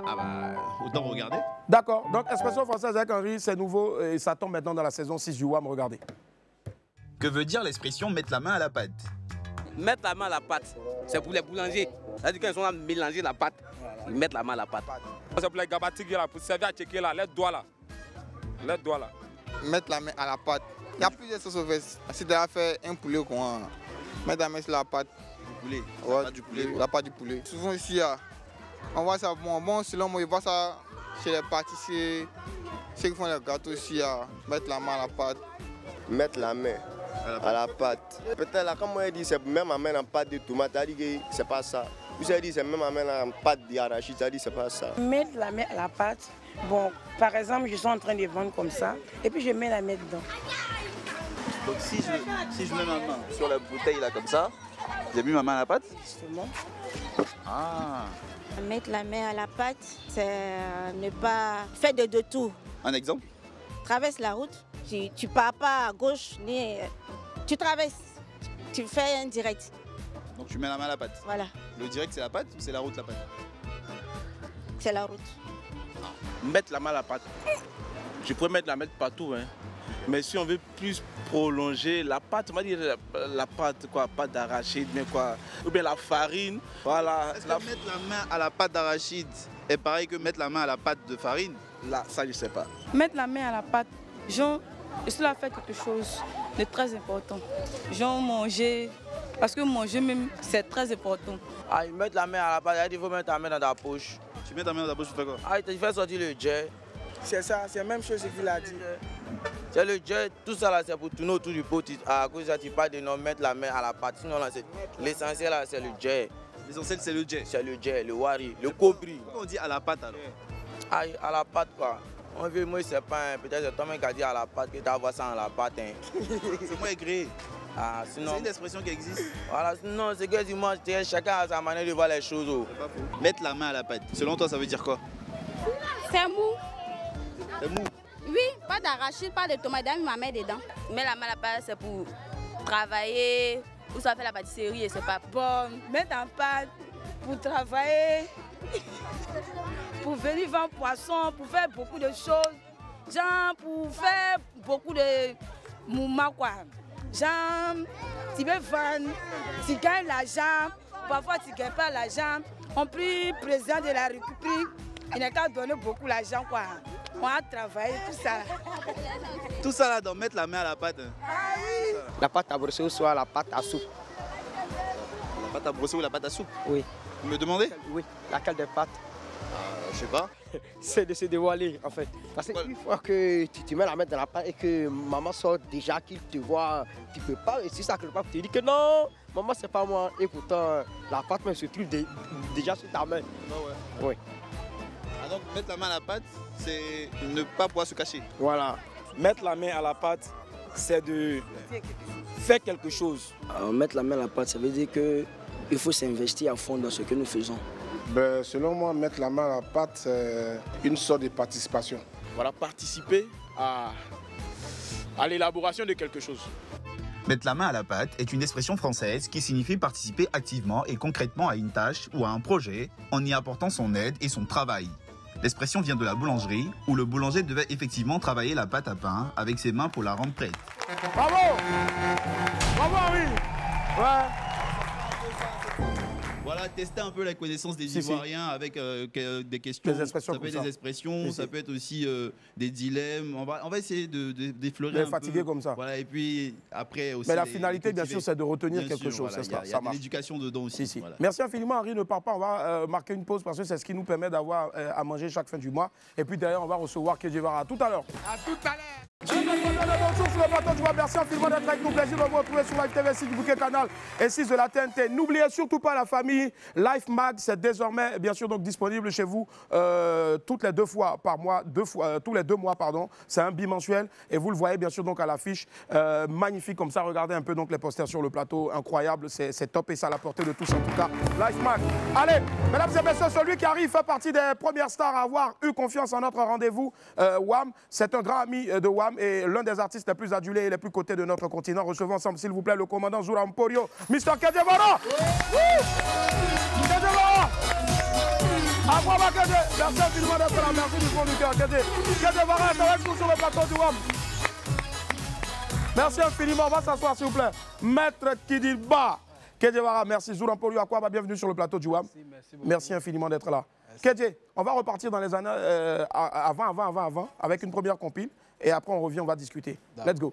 Ah bah, autant regarder. D'accord. Donc, expression française avec Henri, c'est nouveau et ça tombe maintenant dans la saison 6 du WAM. Regardez. Que veut dire l'expression mettre la main à la pâte? Mettre la main à la pâte, c'est pour les boulangers. C'est-à-dire qu'ils sont à mélanger la pâte, ils mettent la main à la pâte. C'est pour les gabatiques là, pour servir à checker là, les doigts là. Les doigts là. Mettre la main à la pâte. Il y a plusieurs sauces au fait. Si tu as fait un poulet ou quoi, mettre la main sur la pâte. Du poulet. Ouais, du poulet. La pâte du poulet. Souvent ici, on voit ça bon, selon moi, je vois ça chez les pâtissiers, ceux qui font les gâteaux ici, mettre la main à la pâte. Mettre la main à la pâte. Peut-être là, comme on dit, c'est même la main en pâte de tomate, c'est pas ça. Vous avez dit, c'est même la main en pâte d'arachide, ça dit, c'est pas ça. Mettre la main à la pâte, bon, par exemple, je suis en train de vendre comme ça, et puis je mets la main dedans. Donc si je mets ma main sur la bouteille là comme ça, j'ai mis ma main à la pâte? Justement. Ah. Mettre la main à la pâte, c'est ne pas faire de tout. Un exemple? Traverse la route, tu pars pas à gauche, ni tu traverses, tu fais un direct. Donc tu mets la main à la pâte? Voilà. Le direct c'est la pâte ou c'est la route la pâte? C'est la route. Mettre la main à la pâte. Je pourrais mettre la main partout, hein. Mais si on veut plus prolonger la pâte, on va dire la pâte, quoi, pâte d'arachide, mais quoi, ou bien la farine, voilà. Est-ce que mettre la main à la pâte d'arachide est pareil que mettre la main à la pâte de farine? Là, ça je sais pas. Mettre la main à la pâte, genre, cela fait quelque chose de très important. Genre manger, parce que manger même, c'est très important. Ah, mettre la main à la pâte, il faut mettre ta main dans ta poche. Tu mets ta main dans ta poche, tu fais quoi? Ah, il fait sortir le jet. C'est ça, c'est la même chose qu'il a dit. C'est le jet, tout ça là, c'est pour tourner autour du pot. À cause de ça, tu parles de non mettre la main à la pâte. Sinon, l'essentiel là, c'est le jet. L'essentiel, c'est le jet. C'est le jet, le wari, le cobri. Pourquoi on dit à la pâte alors? Ah, à la pâte quoi. On veut, moi, c'est pas, peut-être c'est toi-même qui a dit à la pâte que tu as voir ça à la pâte. Hein. C'est moi créé. Ah, sinon. C'est une expression qui existe. Voilà, sinon, c'est que du moins, chacun a sa manière de voir les choses. Oh. C'est pas faux. Mettre la main à la pâte, selon toi, ça veut dire quoi? C'est mou. C'est mou? Oui, pas d'arachide, pas de tomate, j'ai mis ma main dedans. Mais la main à la pâte, c'est pour travailler, ou ça fait la pâtisserie et c'est pas bon. Mettre en pâte pour travailler, pour venir vendre poisson, pour faire beaucoup de choses. Genre, pour faire beaucoup de mouvements, quoi. Genre, tu veux vendre, tu gagnes l'argent, parfois tu ne gagnes pas l'argent. En plus, président de la République, il n'a qu'à donner beaucoup l'argent, quoi. On a travaillé, tout ça. Tout ça là, dans mettre la main à la pâte. Ah oui. La pâte à brosser ou soit la pâte à soupe. La pâte à brosser ou la pâte à soupe? Oui. Vous me demandez? Oui, laquelle des pâtes? Je sais pas. C'est de se dévoiler en fait. Parce qu'une fois que tu mets la main dans la pâte et que maman sort déjà, qu'il te voit, tu peux pas réussir ça quelque part. Tu te dis que non, maman c'est pas moi. Et pourtant, la pâte même se trouve déjà sur ta main. Ah ouais. Oui. Ah donc mettre la main à la pâte, c'est ne pas pouvoir se cacher. Voilà. Mettre la main à la pâte, c'est de faire quelque chose. Alors, mettre la main à la pâte, ça veut dire qu'il faut s'investir à fond dans ce que nous faisons. Ben, selon moi, mettre la main à la pâte, c'est une sorte de participation. Voilà, participer à l'élaboration de quelque chose. Mettre la main à la pâte est une expression française qui signifie participer activement et concrètement à une tâche ou à un projet en y apportant son aide et son travail. L'expression vient de la boulangerie, où le boulanger devait effectivement travailler la pâte à pain avec ses mains pour la rendre prête. Bravo! Bravo, Henri! Ouais. Voilà, tester un peu la connaissance des Ivoiriens avec des questions. Des expressions ça peut être comme des expressions, ça peut être aussi des dilemmes. On va essayer d'effleurer un peu. Fatiguer comme ça. Voilà, et puis après aussi. Mais la finalité, bien sûr, c'est de retenir quelque chose. Voilà, ça il y a marche. de l'éducation dedans aussi. Voilà. Merci infiniment, Henri. Ne pars pas. On va marquer une pause parce que c'est ce qui nous permet d'avoir à manger chaque fin du mois. Et puis derrière, on va recevoir Kedjevara. À tout à l'heure. À tout à l'heure. Bonjour sur le plateau du Wam. Merci infiniment d'être avec nous. Plaisir de vous retrouver sur Live TV 6 du Bouquet Canal et 6 de la TNT. N'oubliez surtout pas la famille. Life Mag, c'est désormais bien sûr donc disponible chez vous toutes les 2 fois par mois, tous les 2 mois pardon. C'est un bimensuel et vous le voyez bien sûr donc à l'affiche. Magnifique comme ça. Regardez un peu donc les posters sur le plateau. Incroyable, c'est top et ça à la portée de tous en tout cas. Life Mag. Allez, mesdames et messieurs, celui qui arrive fait partie des premières stars à avoir eu confiance en notre rendez-vous Wam. C'est un grand ami de Wam et l'un des artistes les plus adulés et les plus cotés de notre continent. Recevons ensemble, s'il vous plaît, le commandant Zoura Mporio, Mr. Kedjevara. Kedjevara. Merci infiniment d'être là. Merci du fond du cœur. Kedjevara est avec nous sur le plateau du Wam. Merci infiniment. On va s'asseoir, s'il vous plaît. Maître Kidiba. Kedjevara, merci. Zoura Mporio Akwaba, bienvenue sur le plateau du Wam. Merci infiniment d'être là. Kedje, on va repartir dans les années avant, avec une première compile. Et après, on revient, on va discuter. Let's go.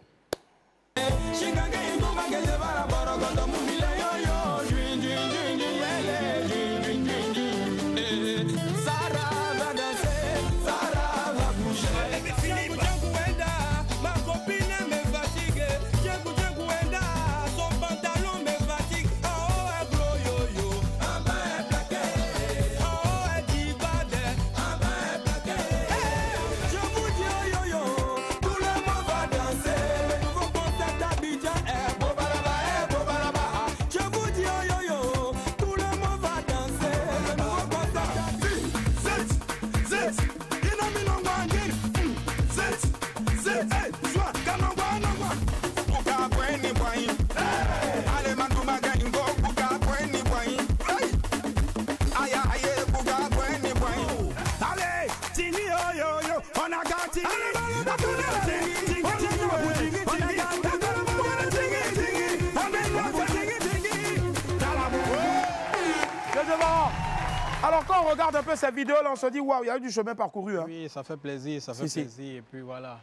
Alors quand on regarde un peu ces vidéos-là, on se dit, waouh, il y a eu du chemin parcouru. Hein. Oui, ça fait plaisir, plaisir. Et puis voilà,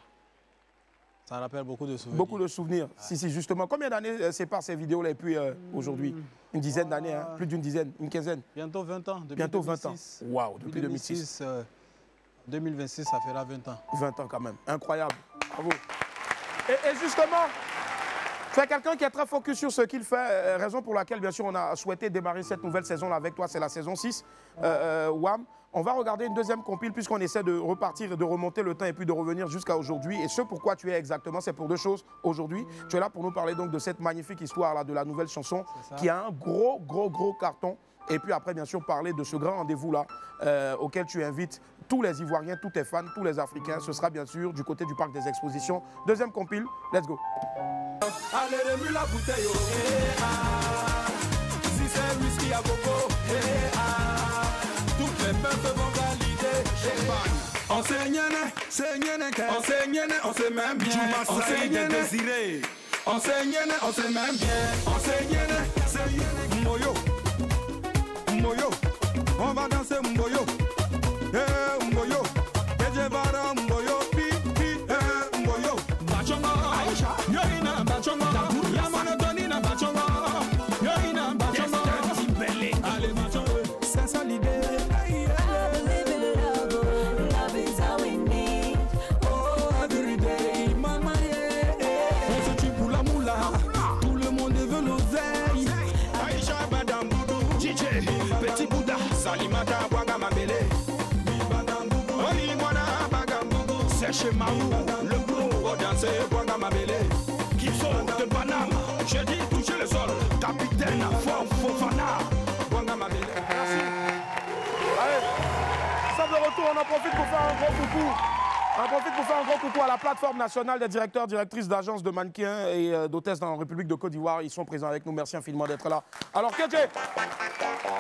ça rappelle beaucoup de souvenirs. Beaucoup de souvenirs, si, justement. Combien d'années séparent ces vidéos-là et puis aujourd'hui? Une dizaine d'années, hein? Plus d'une dizaine, une quinzaine? Bientôt 20 ans. Bientôt 20 ans. Waouh, depuis 2006. 2026, ça fera 20 ans. 20 ans quand même, incroyable. Bravo. Et justement, tu es quelqu'un qui est très focus sur ce qu'il fait, raison pour laquelle, bien sûr, on a souhaité démarrer cette nouvelle saison-là avec toi, c'est la saison 6. Wam, on va regarder une deuxième compile puisqu'on essaie de repartir et de remonter le temps et puis de revenir jusqu'à aujourd'hui. Et ce pourquoi tu es exactement, c'est pour 2 choses aujourd'hui. Tu es là pour nous parler donc de cette magnifique histoire-là, de la nouvelle chanson qui a un gros carton. Et puis après, bien sûr, parler de ce grand rendez-vous-là auquel tu invites tous les Ivoiriens, tous tes fans, tous les Africains. Ce sera bien sûr du côté du Parc des Expositions. Deuxième compile, let's go. Allez, remue la bouteille, oh, eh, ah. Si c'est whisky à gogo, eh, ah. Toutes les meufs vont valider. On s'est même bien. On s'est désiré. On s'est même bien. On s'est Moyo. Moyo. On va danser Moyo. Eh, Moyo. Kedjevara Moyo. Pi, eh, Moyo. Bachongo. Aisha. Yoina Bachongo. Yamano Donina Bachongo. Yoina Bachongo. Allez, Bachongo. C'est ça l'idée. Chez Maou, le gros danser, Bouanga Mabélé, qui sort de Panama, j'ai dit toucher le sol, capitaine, Fofana, Bouanga Mabélé. Merci. Allez, sommes de retour, on en profite pour faire un gros coucou. On profite pour faire un gros coucou à la plateforme nationale des directeurs, directrices d'agences de mannequins et d'hôtesses dans la République de Côte d'Ivoire. Ils sont présents avec nous. Merci infiniment d'être là. Alors, Kedje,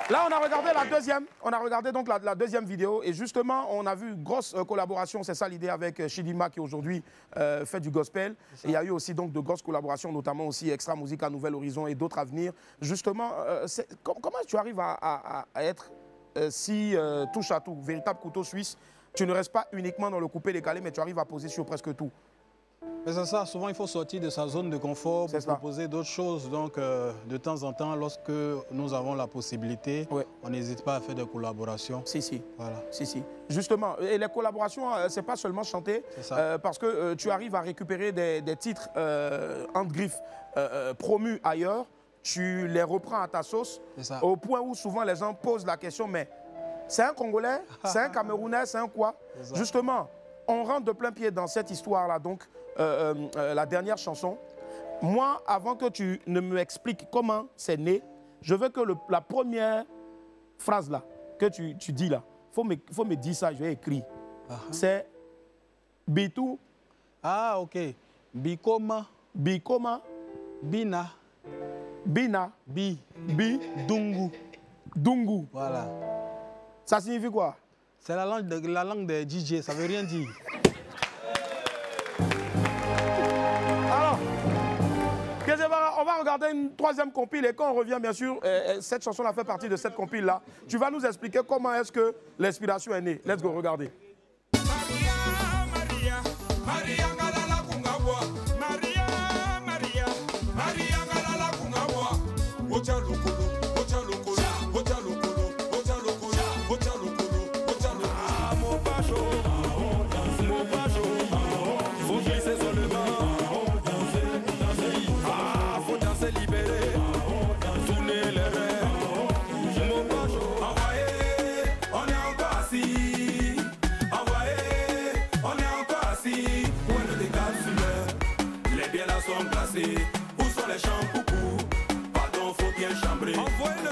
Là, on a regardé la deuxième. On a regardé donc la deuxième vidéo. Et justement, on a vu une grosse collaboration. C'est ça l'idée avec Chidinma qui aujourd'hui fait du gospel. Et il y a eu aussi donc de grosses collaborations, notamment aussi Extra Musica, Nouvel Horizon et d'autres à venir. Justement, comment tu arrives à être si touche à tout, véritable couteau suisse? Tu ne restes pas uniquement dans le coupé-décalé, mais tu arrives à poser sur presque tout. Mais c'est ça, souvent il faut sortir de sa zone de confort pour proposer d'autres choses. Donc de temps en temps, lorsque nous avons la possibilité, on n'hésite pas à faire des collaborations. Si. Voilà. Si. Justement, et les collaborations, c'est pas seulement chanter, parce que tu arrives à récupérer des titres entre griffes promus ailleurs, tu les reprends à ta sauce, au point où souvent les gens posent la question, mais c'est un Congolais, c'est un Camerounais, c'est un quoi? Justement, on rentre de plein pied dans cette histoire-là, donc la dernière chanson. Moi, avant que tu ne m'expliques comment c'est né, je veux que la première phrase là, que tu dis là, faut me dire ça, je vais écrire. C'est Bitou. Ah, ok. Bikoma. Bikoma. Bina. Bina. Bi. Dungu. Dungu. Voilà. Ça signifie quoi? C'est la langue des DJ, ça veut rien dire. Alors, on va regarder une troisième compile et quand on revient, bien sûr, cette chanson-là fait partie de cette compile-là. Tu vas nous expliquer comment est-ce que l'inspiration est née. Let's go, regardez. Où sont les champs-coucous? Pardon, faut bien chambrer. Envoyez le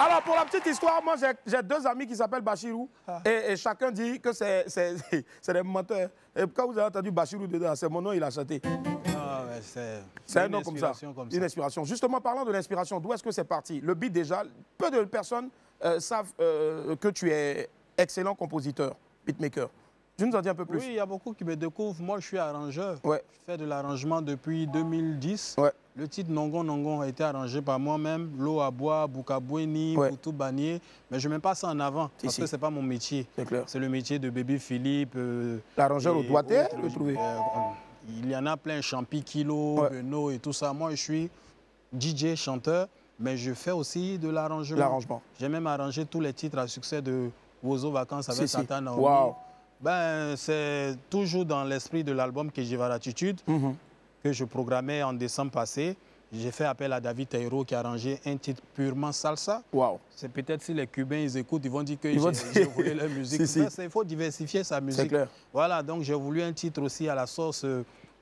Alors, pour la petite histoire, moi, j'ai deux amis qui s'appellent Bachirou et chacun dit que c'est des menteurs. Et quand vous avez entendu Bachirou dedans, c'est mon nom, il a chanté. Ah ouais, c'est un nom comme ça. Une inspiration. Justement, parlant de l'inspiration, d'où est-ce que c'est parti? Le beat, déjà, peu de personnes savent que tu es excellent compositeur, beatmaker. Tu nous en dis un peu plus? Oui, il y a beaucoup qui me découvrent. Moi, je suis arrangeur. Je fais de l'arrangement depuis 2010. Le titre Nongon Nongon a été arrangé par moi-même. L'eau à boire, Boukaboueni, Poutou Banier. Mais je ne mets pas ça en avant parce que ce n'est pas mon métier. C'est le métier de Bébé Philippe. L'arrangeur au doigté, le trouver. Il y en a plein, Champi, Kilo, Beno et tout ça. Moi, je suis DJ, chanteur, mais je fais aussi de l'arrangement. J'ai même arrangé tous les titres à succès de Wozo Vacances avec Tata Naomi. Wow. Ben, c'est toujours dans l'esprit de l'album que j'ai l'attitude, que je programmais en décembre passé. J'ai fait appel à David Taïro qui a arrangé un titre purement salsa. C'est peut-être si les Cubains ils écoutent, ils vont dire que j'ai voulu leur musique. Il faut diversifier sa musique. Clair. Voilà, donc j'ai voulu un titre aussi à la sauce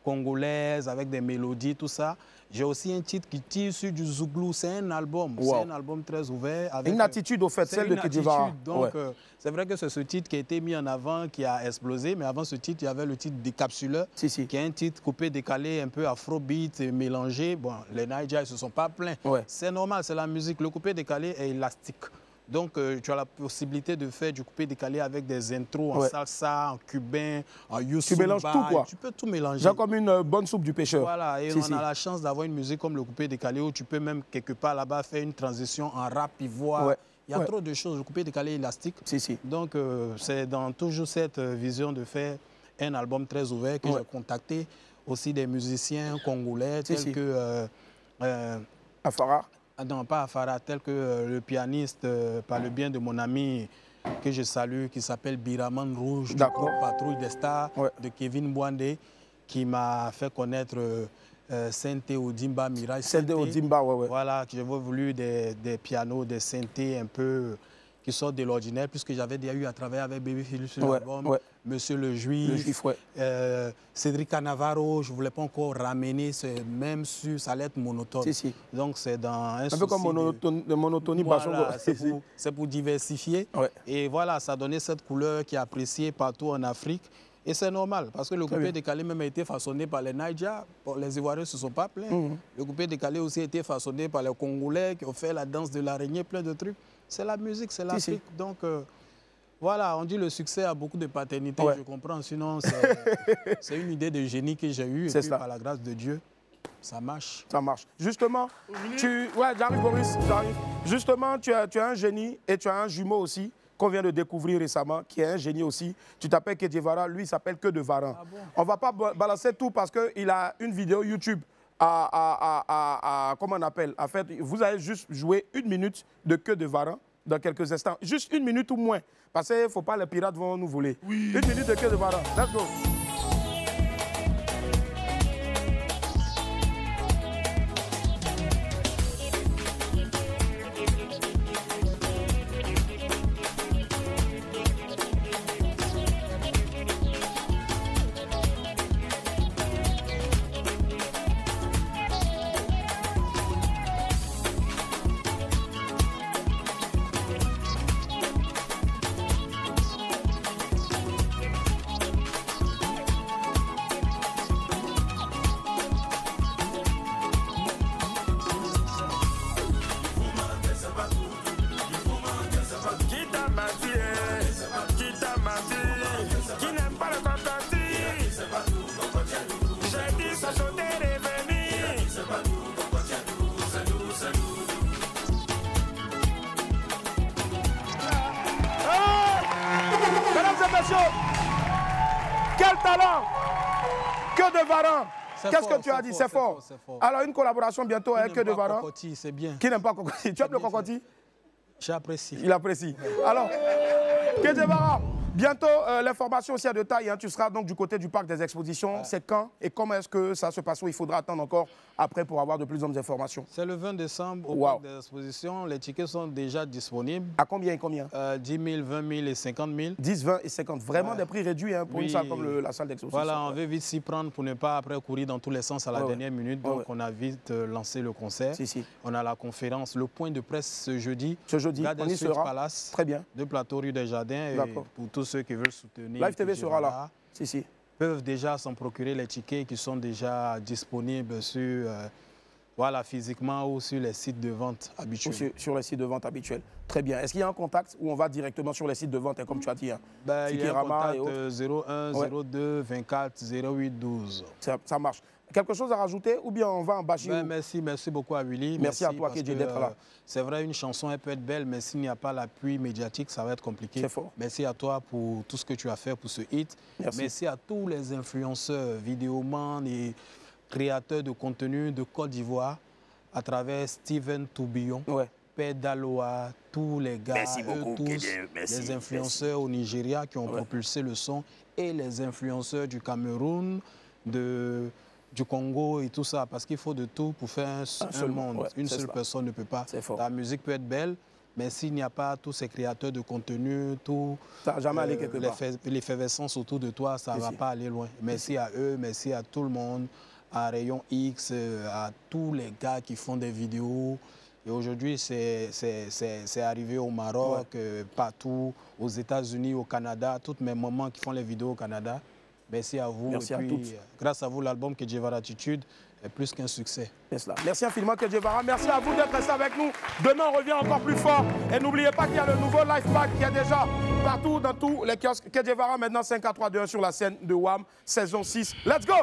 congolaise avec des mélodies, tout ça. J'ai aussi un titre qui tire sur du Zouglou. C'est un album. C'est un album très ouvert. Avec, une attitude, au fait, celle de Kedjivara. Donc, c'est vrai que c'est ce titre qui a été mis en avant, qui a explosé. Mais avant ce titre, il y avait le titre Décapsuleur, qui est un titre coupé, décalé, un peu afrobeat, mélangé. Bon, les Naija, ils ne se sont pas plaints. C'est normal, c'est la musique. Le coupé décalé est élastique. Donc, tu as la possibilité de faire du coupé décalé avec des intros en salsa, en cubain, en youssouba. Tu mélanges tout, quoi. Tu peux tout mélanger. Genre comme une bonne soupe du pêcheur. Voilà, et on a la chance d'avoir une musique comme le coupé décalé où tu peux même quelque part là-bas faire une transition en rap, ivoire. Il y a trop de choses. Le coupé décalé élastique. Donc, c'est dans toujours cette vision de faire un album très ouvert que j'ai contacté aussi des musiciens congolais tels que... Afara. Non, pas Afara, tel que le pianiste, par le bien de mon ami que je salue, qui s'appelle Biraman Rouge, du groupe Patrouille des Stars, de Kevin Bwande, qui m'a fait connaître Synthé Odimba, Mirage Synthé Odimba, Voilà, que j'ai voulu des pianos, des synthés un peu qui sortent de l'ordinaire, puisque j'avais déjà eu à travailler avec Baby Philippe sur l'album, Monsieur le Juif, Cédric Cannavaro, je ne voulais pas encore ramener, même sur sa lettre monotone. Donc c'est dans un peu comme monotonie. Voilà, c'est pour diversifier. Et voilà, ça donnait cette couleur qui est appréciée partout en Afrique. Et c'est normal, parce que le coupé décalé même a été façonné par les Naija. Bon, les Ivoiriens ne se sont pas plaints. Le coupé décalé aussi a été façonné par les Congolais qui ont fait la danse de l'araignée, plein de trucs. C'est la musique, c'est l'Afrique. Donc, voilà, on dit le succès a beaucoup de paternité, je comprends. Sinon, c'est une idée de génie que j'ai eue. Et puis, par la grâce de Dieu, ça marche. Ça marche. Justement, j'arrive, Boris, j'arrive. Justement, tu as un génie et tu as un jumeau aussi, qu'on vient de découvrir récemment, qui est un génie aussi. Tu t'appelles Kedjevara, lui, il s'appelle Que de Varan. Ah bon? On ne va pas balancer tout parce qu'il a une vidéo YouTube comment on appelle? En fait, vous allez juste jouer 1 minute de Que de Varan dans quelques instants. Juste 1 minute ou moins. Parce qu'il ne faut pas, les pirates vont nous voler. 1 minute de Que de Varan. Let's go. Quel talent! Que de Varan! Qu'est-ce que tu as dit? C'est fort. Alors, une collaboration bientôt avec Que de Varan. C'est bien. Qui n'aime pas Cocoti? Tu aimes le Cocoti? J'apprécie. Il apprécie. Alors, Que de Varan, bientôt, l'information aussi à de taille. Hein. Tu seras donc du côté du parc des expositions. C'est quand et comment est-ce que ça se passe? Il faudra attendre encore après pour avoir de plus en plus d'informations. C'est le 20 décembre au parc des expositions. Les tickets sont déjà disponibles. À combien et combien? 10 000, 20 000 et 50 000. 10, 20 et 50. Vraiment des prix réduits hein, pour une salle comme la salle d'exposition. Voilà, on veut vite s'y prendre pour ne pas après courir dans tous les sens à la dernière minute. Donc on a vite lancé le concert. On a la conférence, le point de presse ce jeudi. Ce jeudi, on y sera. Palace, très bien. De plateau rue des Jardins. Et pour tous ceux qui veulent soutenir. Live TV sera là. Peuvent déjà s'en procurer les tickets qui sont déjà disponibles sur, voilà, physiquement ou sur les sites de vente habituels. Sur les sites de vente habituels. Très bien. Est-ce qu'il y a un contact où on va directement sur les sites de vente, comme tu as dit hein, il y a un contact 01 02 24 08 12. Ça marche. Quelque chose à rajouter ou bien on va en bâcher? Merci beaucoup à Willy. Merci à toi Kedje d'être là. C'est vrai, une chanson elle peut être belle, mais s'il n'y a pas l'appui médiatique, ça va être compliqué. C'est fort. Merci à toi pour tout ce que tu as fait pour ce hit. Merci à tous les influenceurs, vidéomans et créateurs de contenu de Côte d'Ivoire, à travers Steven Tourbillon, Père Daloa, tous les gars, les influenceurs au Nigeria qui ont propulsé le son et les influenceurs du Cameroun, du Congo et tout ça, parce qu'il faut de tout pour faire un monde. Une seule personne ne peut pas. La musique peut être belle, mais s'il n'y a pas tous ces créateurs de contenu, l'effervescence autour de toi, ça ne va pas aller loin. Merci à eux, merci à tout le monde, à Rayon X, à tous les gars qui font des vidéos. Et aujourd'hui, c'est arrivé au Maroc, partout, aux États-Unis, au Canada, toutes mes mamans qui font les vidéos au Canada. Merci à vous. Merci et à puis, toutes. Grâce à vous, l'album Kedjevara Attitude est plus qu'un succès. Merci infiniment Kedjevara. Merci à vous d'être restés avec nous. Demain, on revient encore plus fort. Et n'oubliez pas qu'il y a le nouveau Life Pack qui est déjà partout dans tous les kiosques. Kedjevara maintenant 5 à 3 2 1 sur la scène de WAM, saison 6. Let's go!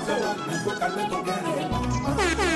Il faut calmer ton guerrier, maman.